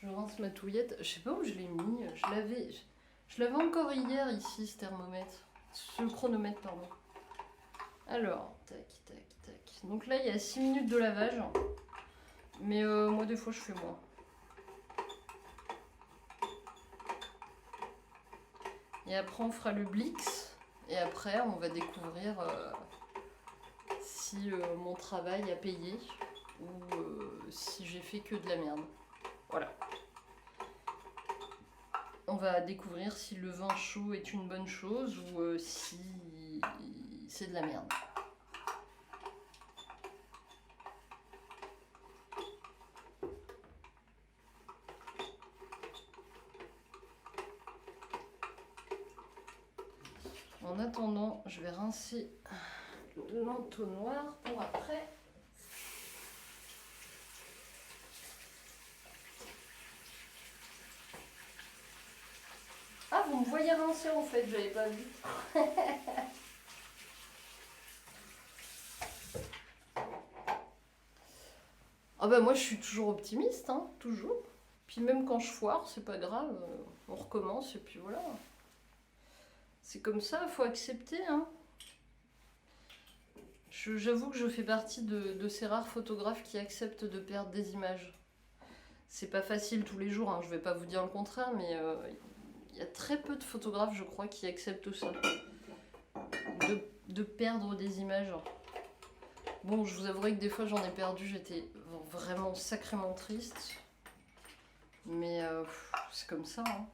Je rince ma touillette. Je sais pas où je l'ai mis. Je l'avais encore hier ici, ce thermomètre. Ce chronomètre, pardon. Alors, tac, tac, tac. Donc là, il y a 6 minutes de lavage. Mais moi, des fois, je fais moins. Et après, on fera le Blix. Et après, on va découvrir si mon travail a payé ou si j'ai fait que de la merde. Voilà. On va découvrir si le vin chaud est une bonne chose ou si c'est de la merde. En attendant, je vais rincer l'entonnoir pour après. Ah, vous me voyez rincer en fait, j'avais pas vu. Ah bah moi je suis toujours optimiste, hein, toujours. Puis même quand je foire, c'est pas grave, on recommence et puis voilà. C'est comme ça, il faut accepter, hein. J'avoue que je fais partie de ces rares photographes qui acceptent de perdre des images. C'est pas facile tous les jours, hein, je vais pas vous dire le contraire, mais il y a très peu de photographes, je crois, qui acceptent ça. De perdre des images. Bon, je vous avouerai que des fois j'en ai perdu, j'étais vraiment sacrément triste. Mais c'est comme ça, hein.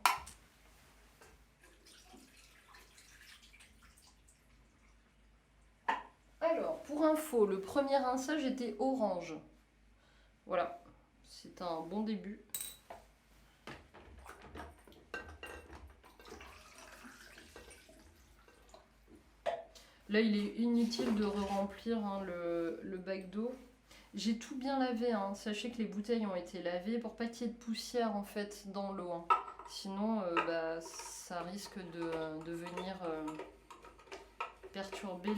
Alors, pour info, le premier rinçage était orange. Voilà, c'est un bon début. Là, il est inutile de re-remplir hein, le bac d'eau. J'ai tout bien lavé, hein. Sachez que les bouteilles ont été lavées pour pas qu'il y ait de poussière en fait dans l'eau. Hein. Sinon, bah, ça risque de venir perturber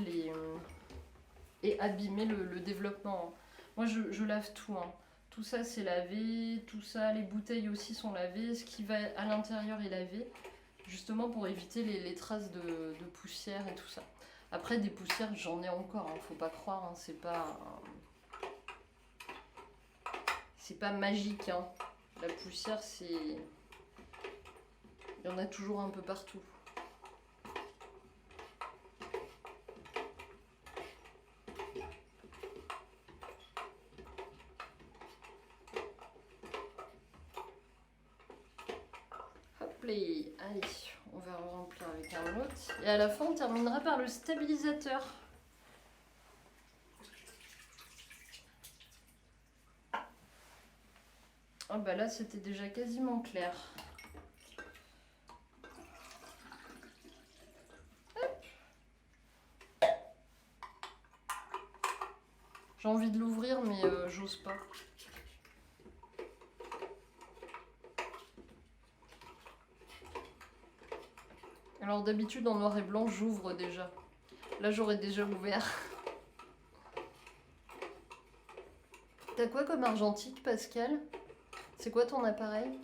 et abîmer le développement. Hein. Moi, je lave tout. Hein. Tout ça, c'est lavé. Tout ça, les bouteilles aussi sont lavées. Ce qui va à l'intérieur est lavé. Justement pour éviter les traces de poussière et tout ça. Après, des poussières, j'en ai encore. Hein. Faut pas croire. Hein. C'est pas magique. Hein. La poussière, c'est... Il y en a toujours un peu partout. Allez, on va remplir avec un autre. Et à la fin, on terminera par le stabilisateur. Ah bah là, c'était déjà quasiment clair. J'ai envie de l'ouvrir, mais j'ose pas. Alors d'habitude, en noir et blanc, j'ouvre déjà. Là, j'aurais déjà ouvert. T'as quoi comme argentique, Pascal? C'est quoi ton appareil?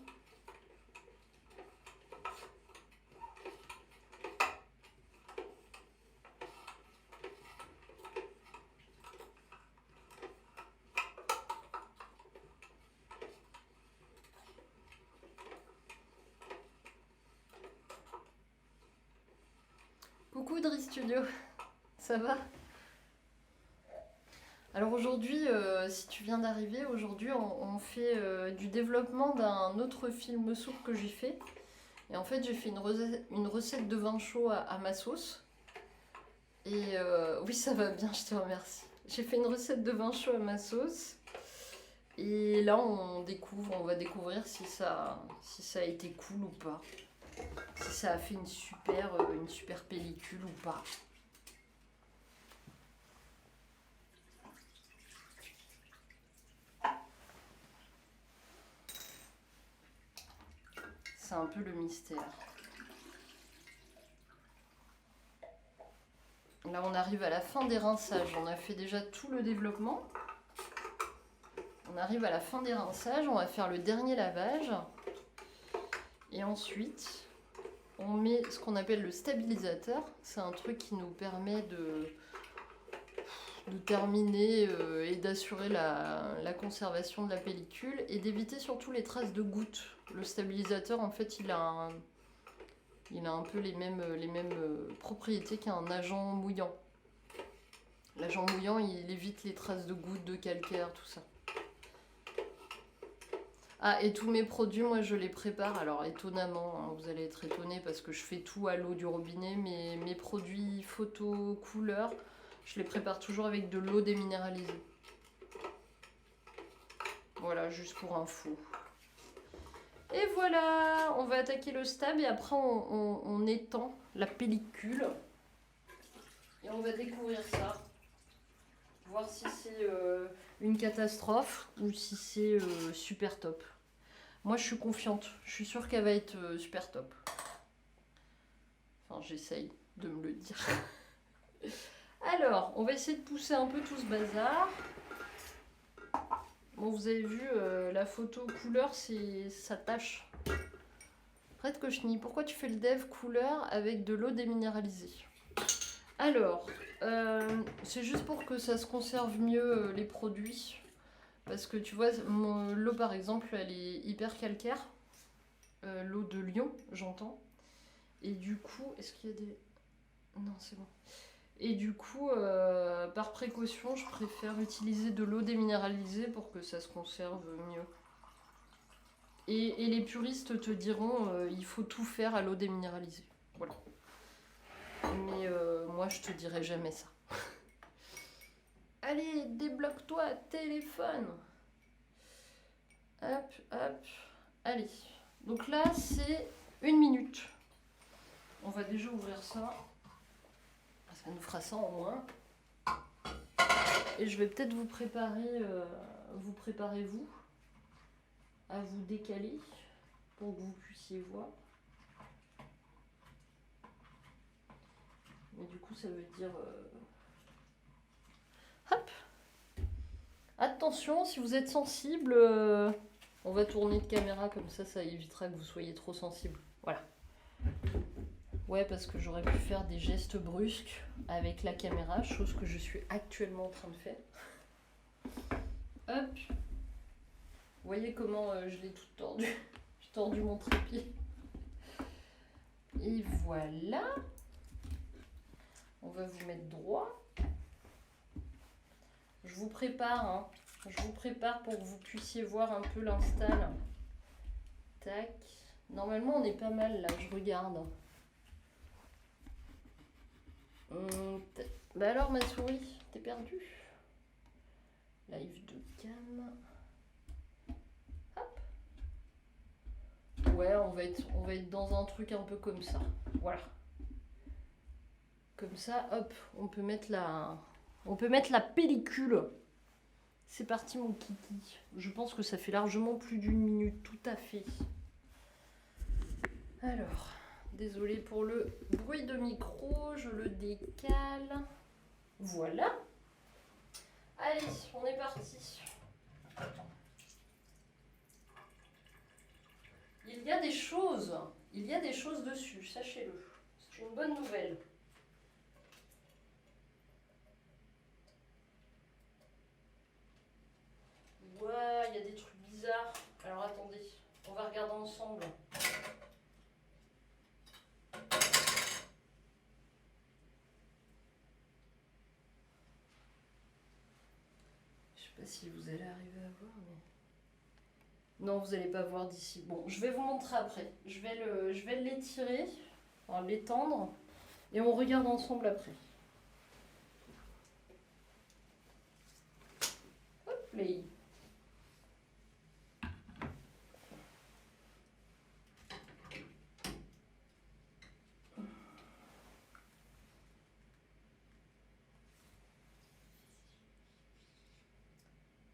Coucou Dri Studio, ça va? Alors aujourd'hui, si tu viens d'arriver, aujourd'hui on fait du développement d'un autre film soupe que j'ai fait. Et en fait j'ai fait une recette de vin chaud à ma sauce. Et oui ça va bien, je te remercie. J'ai fait une recette de vin chaud à ma sauce. Et là on va découvrir si ça a été cool ou pas. Si ça a fait une super pellicule ou pas. C'est un peu le mystère. Là, on arrive à la fin des rinçages. On a fait déjà tout le développement. On arrive à la fin des rinçages. On va faire le dernier lavage. Et ensuite, on met ce qu'on appelle le stabilisateur. C'est un truc qui nous permet de terminer et d'assurer la conservation de la pellicule et d'éviter surtout les traces de gouttes. Le stabilisateur, en fait, il a un peu les mêmes propriétés qu'un agent mouillant. L'agent mouillant, il évite les traces de gouttes, de calcaire, tout ça. Ah, et tous mes produits, moi, je les prépare. Alors, étonnamment, hein, vous allez être étonnés parce que je fais tout à l'eau du robinet, mais mes produits photo, couleur, je les prépare toujours avec de l'eau déminéralisée. Voilà, juste pour info. Et voilà, on va attaquer le stab et après on étend la pellicule. Et on va découvrir ça. Voir si c'est une catastrophe ou si c'est super top. Moi je suis confiante, je suis sûre qu'elle va être super top. Enfin j'essaye de me le dire. Alors, on va essayer de pousser un peu tout ce bazar. Bon, vous avez vu, la photo couleur, ça tâche. Arrête cochenille, pourquoi tu fais le dev couleur avec de l'eau déminéralisée? Alors, c'est juste pour que ça se conserve mieux les produits. Parce que tu vois, l'eau par exemple, elle est hyper calcaire. L'eau de Lyon, j'entends. Et du coup, est-ce qu'il y a des... Non, c'est bon. Et du coup, par précaution, je préfère utiliser de l'eau déminéralisée pour que ça se conserve mieux. Et les puristes te diront il faut tout faire à l'eau déminéralisée. Voilà. Mais moi, je te dirai jamais ça. Allez, débloque-toi, téléphone. Hop, hop. Allez. Donc là, c'est 1 minute. On va déjà ouvrir ça. Ça nous fera ça en moins. Et je vais peut-être vous préparer, vous à vous décaler pour que vous puissiez voir. Mais du coup, ça veut dire... Hop. Attention, si vous êtes sensible, on va tourner de caméra comme ça évitera que vous soyez trop sensible. Voilà. Ouais, parce que j'aurais pu faire des gestes brusques avec la caméra, chose que je suis actuellement en train de faire. Hop. Vous voyez comment je l'ai tout tordu. J'ai tordu mon trépied. Et voilà. On va vous mettre droit. Je vous prépare, hein. Je vous prépare pour que vous puissiez voir un peu l'install. Tac. Normalement, on est pas mal là, je regarde. Bah alors, ma souris, t'es perdue? Live de cam. Hop. Ouais, on va être dans un truc un peu comme ça. Voilà. Comme ça, hop, on peut mettre la pellicule. C'est parti, mon kiki. Je pense que ça fait largement plus d'1 minute, tout à fait. Alors, désolé pour le bruit de micro, je le décale. Voilà. Allez, on est parti. Il y a des choses dessus, sachez-le. C'est une bonne nouvelle. Ouais, il y a des trucs bizarres. Alors attendez, on va regarder ensemble. Je sais pas si vous allez arriver à voir, mais... Non, vous n'allez pas voir d'ici. Bon, je vais vous montrer après. Je vais l'étirer, enfin l'étendre, et on regarde ensemble après. Hop, play.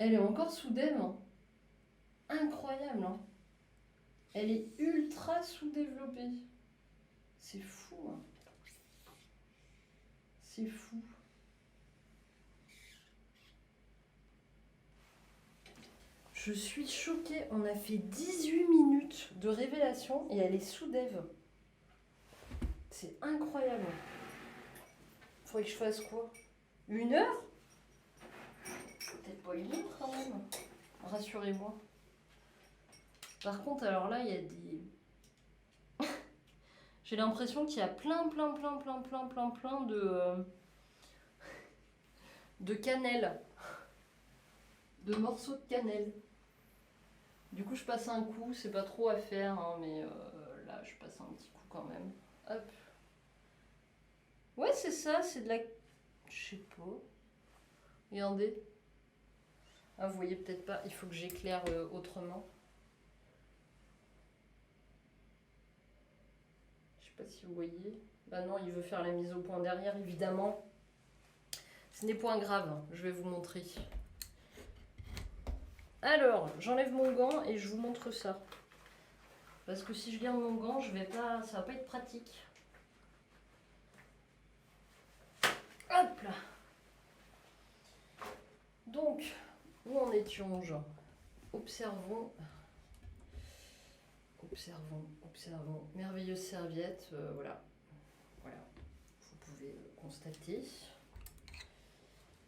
Elle est encore sous dev, hein. Incroyable, hein. Elle est ultra sous-développée. C'est fou, hein. C'est fou. Je suis choquée. On a fait 18 minutes de révélation et elle est sous dev. C'est incroyable. Faudrait que je fasse quoi? 1 heure? Peut-être pas 1 heure quand même. Rassurez-moi. Par contre, alors là, il y a des... J'ai l'impression qu'il y a plein de cannelle. De morceaux de cannelle. Du coup, je passe un coup. C'est pas trop à faire, hein, mais là, je passe un petit coup quand même. Hop. Ouais, c'est ça, c'est de la... Je sais pas. Regardez. Ah, vous voyez peut-être pas. Il faut que j'éclaire autrement. Je sais pas si vous voyez. Bah non, il veut faire la mise au point derrière, évidemment. Ce n'est point grave, je vais vous montrer. Alors, j'enlève mon gant et je vous montre ça. Parce que si je garde mon gant, ça va pas être pratique. Hop là. Donc, où en étions-je? Observons. Observons. Merveilleuse serviette, voilà. Voilà. Vous pouvez constater.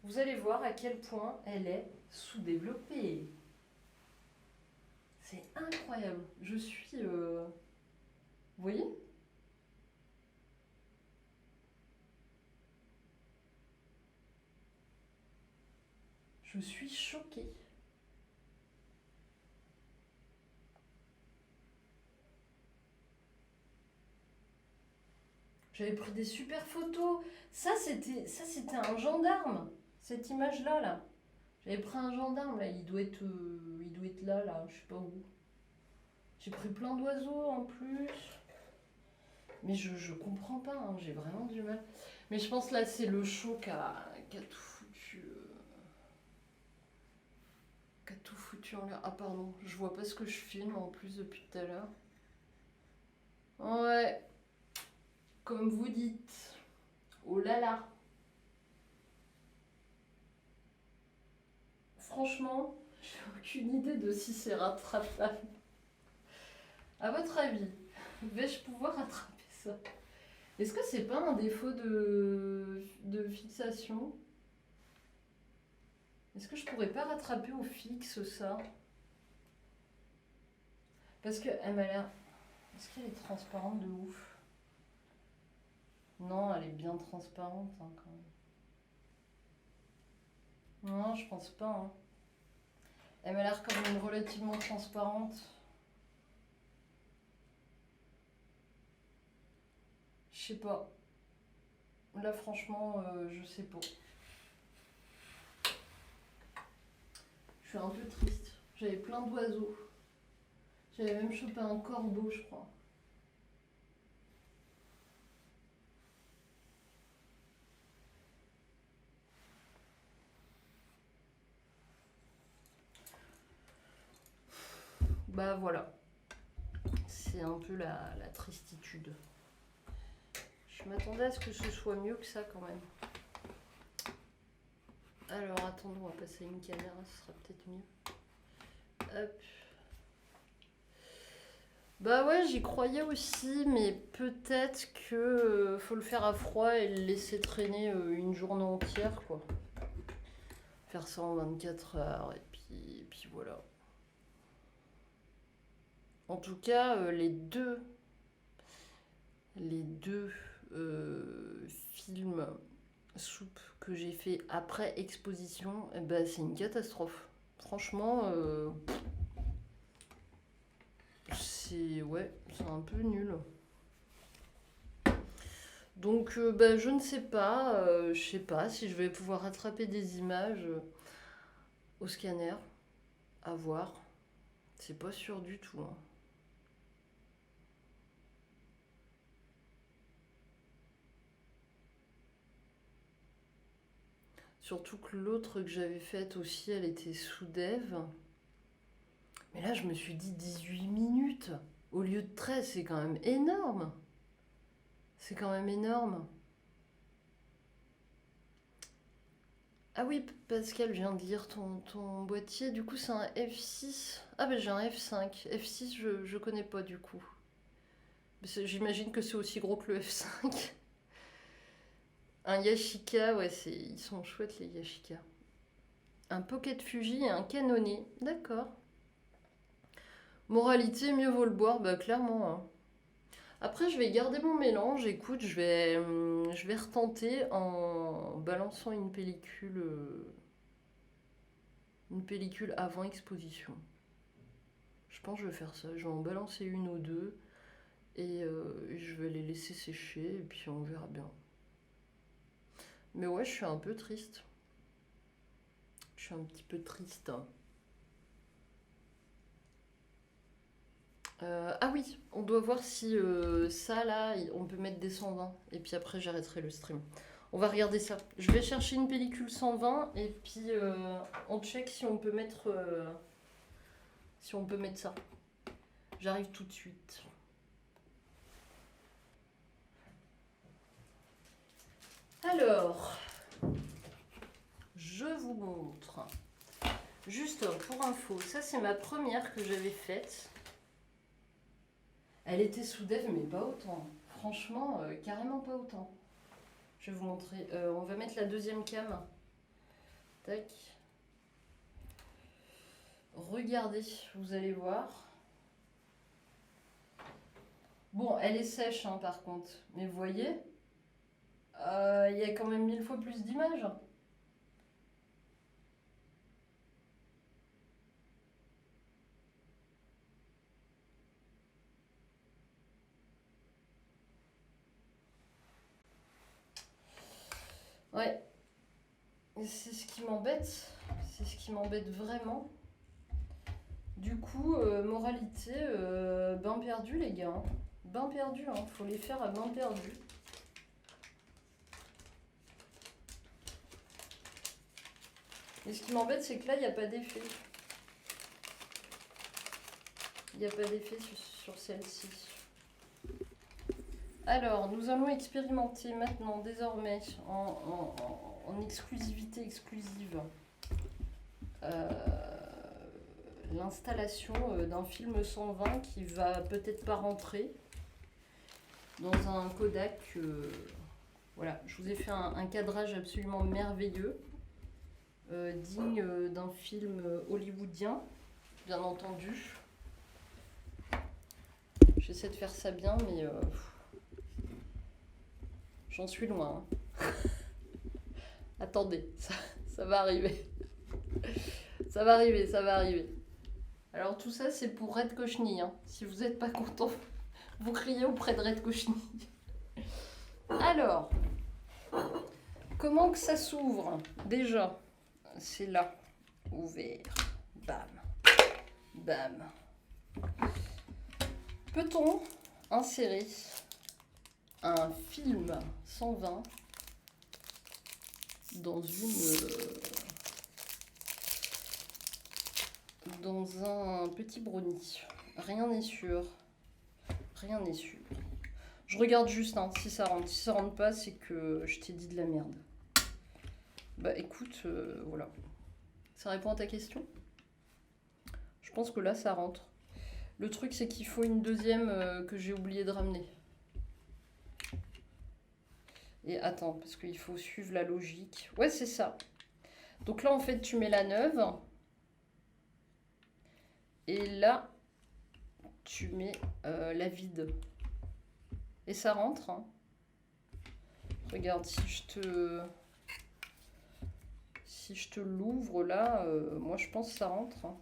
Vous allez voir à quel point elle est sous-développée. C'est incroyable. Je suis... Vous voyez? Je suis choquée. J'avais pris des super photos. Ça c'était un gendarme. Cette image-là, là. J'avais pris un gendarme, là. Il doit être là, là. Je sais pas où. J'ai pris plein d'oiseaux en plus. Mais je comprends pas, hein, j'ai vraiment du mal. Mais je pense là, c'est le show qui a tout foutu. Qui a tout foutu en l'air. Ah, pardon, je vois pas ce que je filme en plus depuis tout à l'heure. Ouais, comme vous dites. Oh là là. Franchement, j'ai aucune idée de si c'est rattrapable. À votre avis, vais-je pouvoir rattraper ça? Est-ce que c'est pas un défaut de fixation? Est-ce que je pourrais pas rattraper au fixe ça? Parce qu'elle m'a l'air. Est-ce qu'elle est transparente de ouf? Non, elle est bien transparente hein, quand même. Non, je pense pas. Hein. Elle m'a l'air comme une relativement transparente. Je sais pas. Là, franchement, je sais pas. Je suis un peu triste. J'avais plein d'oiseaux. J'avais même chopé un corbeau, je crois. Bah voilà. C'est un peu la tristitude. Je m'attendais à ce que ce soit mieux que ça quand même. Alors attendons, on va passer à une caméra, ce sera peut-être mieux. Hop. Bah ouais, j'y croyais aussi, mais peut-être que faut le faire à froid et le laisser traîner une journée entière, quoi. Faire ça en 24 heures, et puis voilà. En tout cas, les deux films soupe que j'ai fait après exposition, eh ben, c'est une catastrophe. Franchement, c'est un peu nul. Donc, bah, je ne sais pas, je sais pas si je vais pouvoir rattraper des images au scanner, à voir. C'est pas sûr du tout. Hein. Surtout que l'autre que j'avais faite aussi, elle était sous dev. Mais là, je me suis dit 18 minutes au lieu de 13, c'est quand même énorme. C'est quand même énorme. Ah oui, Pascal vient de lire ton boîtier. Du coup, c'est un F6. Ah, ben j'ai un F5. F6, je connais pas du coup. J'imagine que c'est aussi gros que le F5. Un Yashica, ouais, ils sont chouettes les Yashica. Un Pocket Fuji et un Canonné. D'accord. Moralité, mieux vaut le boire, bah clairement. Hein. Après, je vais garder mon mélange. Écoute, je vais retenter en balançant une pellicule avant exposition. Je pense que je vais faire ça. Je vais en balancer une ou deux et je vais les laisser sécher et puis on verra bien. Mais ouais, je suis un peu triste. Je suis un petit peu triste. Hein. Ah oui, on doit voir si ça là, on peut mettre des 120 et puis après j'arrêterai le stream. On va regarder ça. Je vais chercher une pellicule 120 et puis on check si on peut mettre ça. J'arrive tout de suite. Alors, je vous montre. Juste pour info, ça c'est ma première que j'avais faite. Elle était sous dev, mais pas autant. Franchement, carrément pas autant. Je vais vous montrer. On va mettre la deuxième cam. Tac. Regardez, vous allez voir. Bon, elle est sèche hein, par contre. Mais vous voyez, il y a quand même 1000 fois plus d'images. Ouais, et c'est ce qui m'embête. C'est ce qui m'embête vraiment. Du coup, moralité, bain perdu les gars. Hein. Bain perdu, hein. Faut les faire à bain perdu. Et ce qui m'embête, c'est que là, il n'y a pas d'effet. Il n'y a pas d'effet sur celle-ci. Alors, nous allons expérimenter maintenant, désormais, en exclusivité exclusive, l'installation d'un film 120 qui va peut-être pas rentrer dans un Kodak. Voilà, je vous ai fait un cadrage absolument merveilleux, digne d'un film hollywoodien, bien entendu. J'essaie de faire ça bien, mais j'en suis loin. Hein. Attendez, ça va arriver. Ça va arriver, ça va arriver. Alors tout ça, c'est pour Red Cochenille. Hein. Si vous n'êtes pas content, vous criez auprès de Red Cochenille. Alors, comment que ça s'ouvre? Déjà, c'est là, ouvert. Bam, bam. Peut-on insérer un film 120 dans un petit brownie? Rien n'est sûr. Rien n'est sûr. Je regarde juste hein, si ça rentre. Si ça rentre pas, c'est que je t'ai dit de la merde. Bah écoute, voilà. Ça répond à ta question? Je pense que là, ça rentre. Le truc, c'est qu'il faut une deuxième que j'ai oublié de ramener. Et attends, parce qu'il faut suivre la logique. Ouais, c'est ça. Donc là, en fait, tu mets la neuve. Et là, tu mets la vide. Et ça rentre. Hein. Regarde, si je te l'ouvre là, moi je pense que ça rentre. Hein.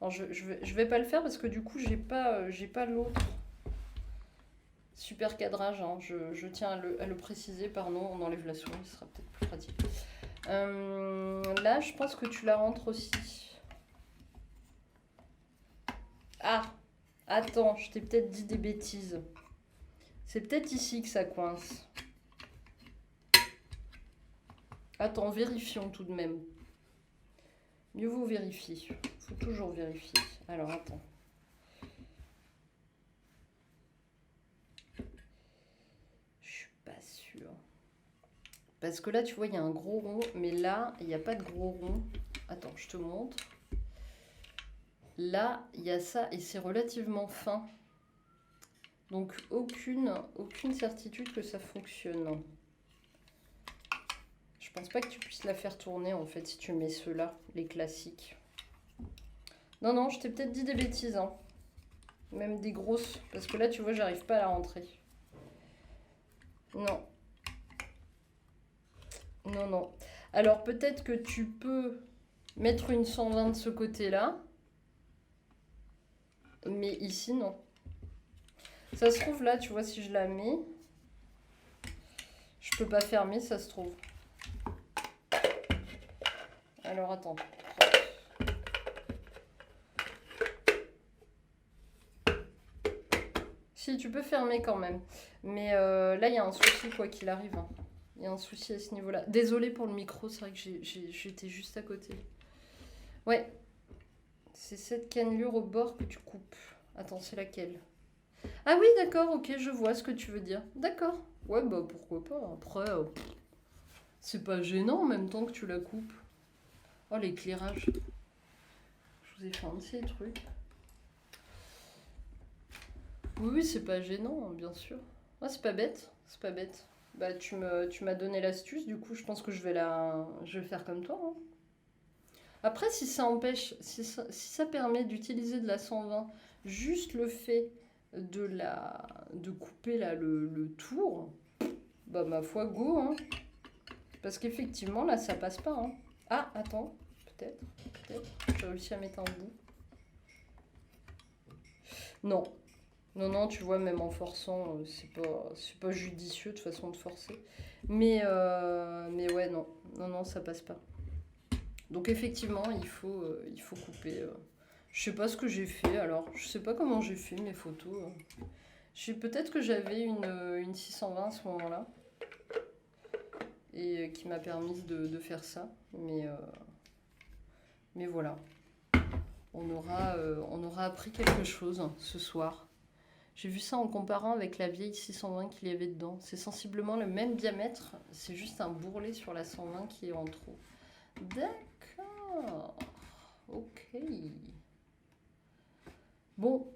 Alors, je vais pas le faire parce que du coup, j'ai pas l'autre. Super cadrage, hein. Je tiens à le préciser, pardon, on enlève la souris, ce sera peut-être plus pratique. Là, je pense que tu la rentres aussi. Ah, attends, je t'ai peut-être dit des bêtises. C'est peut-être ici que ça coince. Attends, vérifions tout de même. Mieux vaut vérifier. Faut toujours vérifier. Alors, attends. Parce que là, tu vois, il y a un gros rond, mais là, il n'y a pas de gros rond. Attends, je te montre. Là, il y a ça et c'est relativement fin. Donc, aucune certitude que ça fonctionne. Je pense pas que tu puisses la faire tourner, en fait, si tu mets ceux-là, les classiques. Non, non, je t'ai peut-être dit des bêtises, hein. Même des grosses. Parce que là, tu vois, j'arrive pas à la rentrer. Non. Non, non. Alors, peut-être que tu peux mettre une 120 de ce côté-là. Mais ici, non. Ça se trouve, là, tu vois, si je la mets, je peux pas fermer, ça se trouve. Alors, attends. Si, tu peux fermer quand même. Mais là, il y a un souci, quoi qu'il arrive. Hein. Il y a un souci à ce niveau-là. Désolée pour le micro, c'est vrai que j'étais juste à côté. Ouais. C'est cette cannelure au bord que tu coupes. Attends, c'est laquelle? Ah oui, d'accord, ok, je vois ce que tu veux dire. D'accord. Ouais, bah pourquoi pas. Après, c'est pas gênant en même temps que tu la coupes. Oh, l'éclairage. Je vous ai fait un de ces trucs. Oui, oui, c'est pas gênant, bien sûr. Ah, c'est pas bête, c'est pas bête. Bah, tu m'as donné l'astuce, du coup, je pense que je vais faire comme toi. Hein. Après, si ça empêche, si ça permet d'utiliser de la 120, juste le fait de couper là le tour, bah ma foi, go, hein. Parce qu'effectivement, là, ça passe pas. Hein. Ah, attends, peut-être. J'ai réussi à mettre un bout. Non, Non, non, tu vois, même en forçant, c'est pas judicieux de toute façon de forcer. Mais ouais, non, non, non, ça passe pas. Donc effectivement, il faut couper. Je sais pas ce que j'ai fait, alors je sais pas comment j'ai fait mes photos. Peut-être que j'avais une 620 à ce moment-là, et qui m'a permis de faire ça. Mais voilà, on aura appris quelque chose ce soir. J'ai vu ça en comparant avec la vieille 620 qu'il y avait dedans. C'est sensiblement le même diamètre, c'est juste un bourrelet sur la 120 qui est en trop. D'accord, ok. Bon,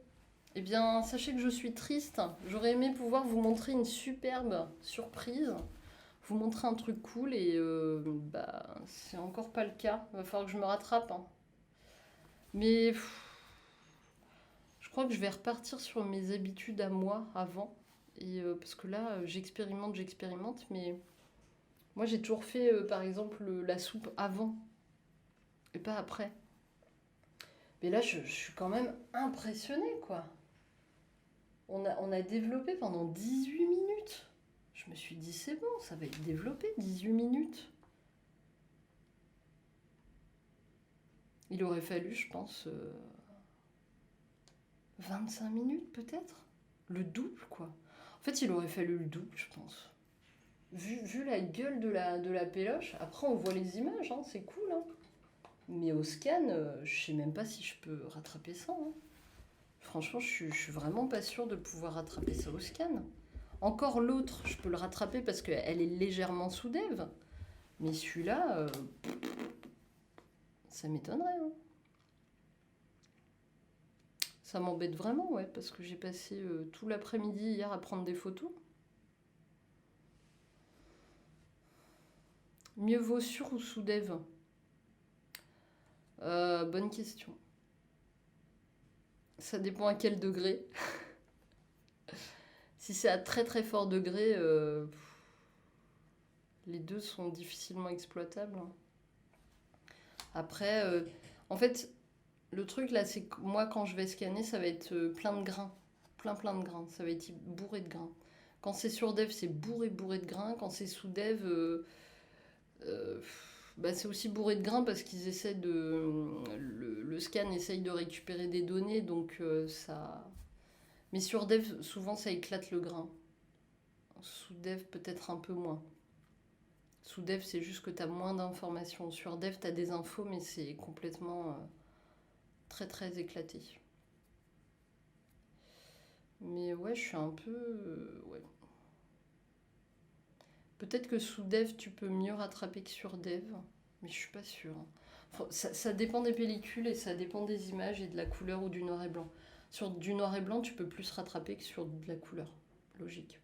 eh bien, sachez que je suis triste. J'aurais aimé pouvoir vous montrer une superbe surprise, vous montrer un truc cool et bah, c'est encore pas le cas. Il va falloir que je me rattrape, hein. Mais je crois que je vais repartir sur mes habitudes à moi avant. Parce que là, j'expérimente, mais moi j'ai toujours fait par exemple la soupe avant et pas après. Mais là, je suis quand même impressionnée, quoi. On a développé pendant 18 minutes. Je me suis dit, c'est bon, ça va être développé 18 minutes. Il aurait fallu, je pense, 25 minutes peut-être. Le double, quoi. En fait, il aurait fallu le double, je pense. Vu la gueule de la péloche, après on voit les images, hein, c'est cool, hein. Mais au scan, je sais même pas si je peux rattraper ça, hein. Franchement, je suis vraiment pas sûre de pouvoir rattraper ça au scan. Encore l'autre, je peux le rattraper parce qu'elle est légèrement sous dev. Mais celui-là, ça m'étonnerait, hein. Ça m'embête vraiment, ouais, parce que j'ai passé tout l'après-midi hier à prendre des photos. Mieux vaut sur ou sous dev? Bonne question. Ça dépend à quel degré. Si c'est à très très fort degré, les deux sont difficilement exploitables, hein. Après, en fait, le truc là, c'est que moi quand je vais scanner, ça va être plein de grains. Plein de grains. Ça va être bourré de grains. Quand c'est sur dev, c'est bourré de grains. Quand c'est sous dev, euh, bah, c'est aussi bourré de grains parce qu'ils essaient de. Le scan essaye de récupérer des données, donc ça. Mais sur dev, souvent ça éclate le grain. Sous dev, peut-être un peu moins. Sous dev, c'est juste que tu as moins d'informations. Sur dev, tu as des infos, mais c'est complètement très très éclaté. Mais ouais, je suis un peu. Ouais. Peut-être que sous dev, tu peux mieux rattraper que sur dev, mais je suis pas sûre. Enfin, ça dépend des pellicules et ça dépend des images et de la couleur ou du noir et blanc. Sur du noir et blanc, tu peux plus rattraper que sur de la couleur. Logique.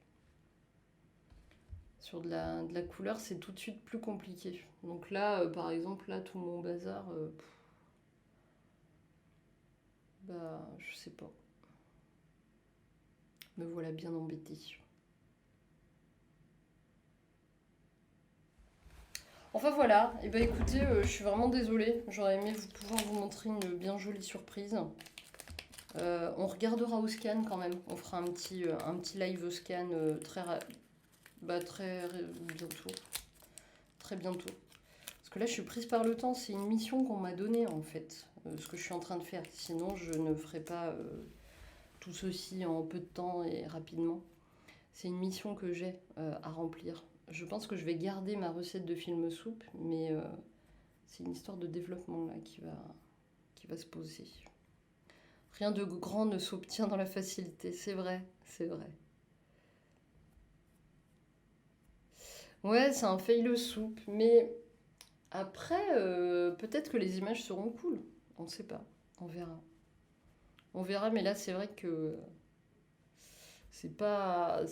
Sur de la couleur, c'est tout de suite plus compliqué. Donc là, par exemple, là, tout mon bazar, bah, je sais pas. Me voilà bien embêtée. Enfin voilà, et bah écoutez, je suis vraiment désolée. J'aurais aimé pouvoir vous montrer une bien jolie surprise. On regardera au scan quand même. On fera un petit live au scan très bientôt. Très bientôt. Parce que là, je suis prise par le temps. C'est une mission qu'on m'a donnée en fait. Ce que je suis en train de faire. Sinon, je ne ferai pas tout ceci en peu de temps et rapidement. C'est une mission que j'ai à remplir. Je pense que je vais garder ma recette de film soupe, mais c'est une histoire de développement là qui va se poser. Rien de grand ne s'obtient dans la facilité, c'est vrai, c'est vrai. Ouais, c'est un fail soupe, mais après, peut-être que les images seront cool. On ne sait pas, on verra. On verra, mais là, c'est vrai que pas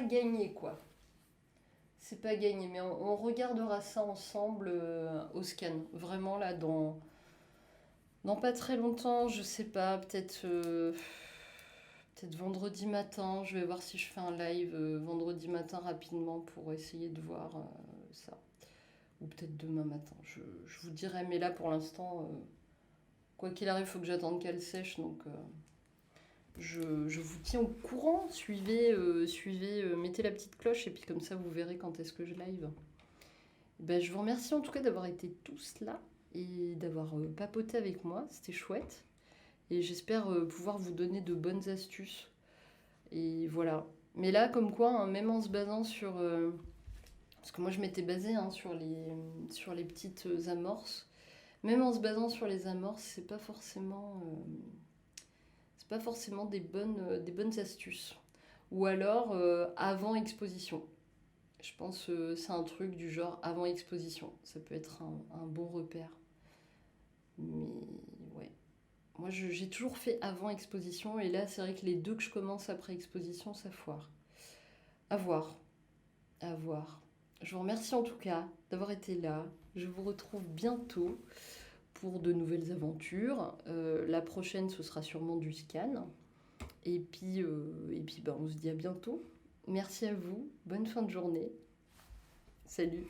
gagné, quoi. C'est pas gagné, mais on regardera ça ensemble au scan. Vraiment, là, dans pas très longtemps, je sais pas, peut-être vendredi matin. Je vais voir si je fais un live vendredi matin rapidement pour essayer de voir ça. Ou peut-être demain matin. Je vous dirai, mais là pour l'instant, quoi qu'il arrive, il faut que j'attende qu'elle sèche. Donc je vous tiens au courant. Suivez, mettez la petite cloche et puis comme ça vous verrez quand est-ce que je live. Ben, je vous remercie en tout cas d'avoir été tous là et d'avoir papoté avec moi. C'était chouette. Et j'espère pouvoir vous donner de bonnes astuces. Et voilà. Mais là, comme quoi, hein, même en se basant sur... parce que moi, je m'étais basée hein, sur les petites amorces. Même en se basant sur les amorces, c'est pas forcément des bonnes astuces. Ou alors avant exposition. Je pense que c'est un truc du genre avant exposition. Ça peut être un bon repère. Mais ouais. Moi, j'ai toujours fait avant exposition. Et là, c'est vrai que les deux que je commence après exposition, ça foire. À voir. À voir. Je vous remercie en tout cas d'avoir été là. Je vous retrouve bientôt pour de nouvelles aventures. La prochaine, ce sera sûrement du scan. Et puis bah, on se dit à bientôt. Merci à vous. Bonne fin de journée. Salut.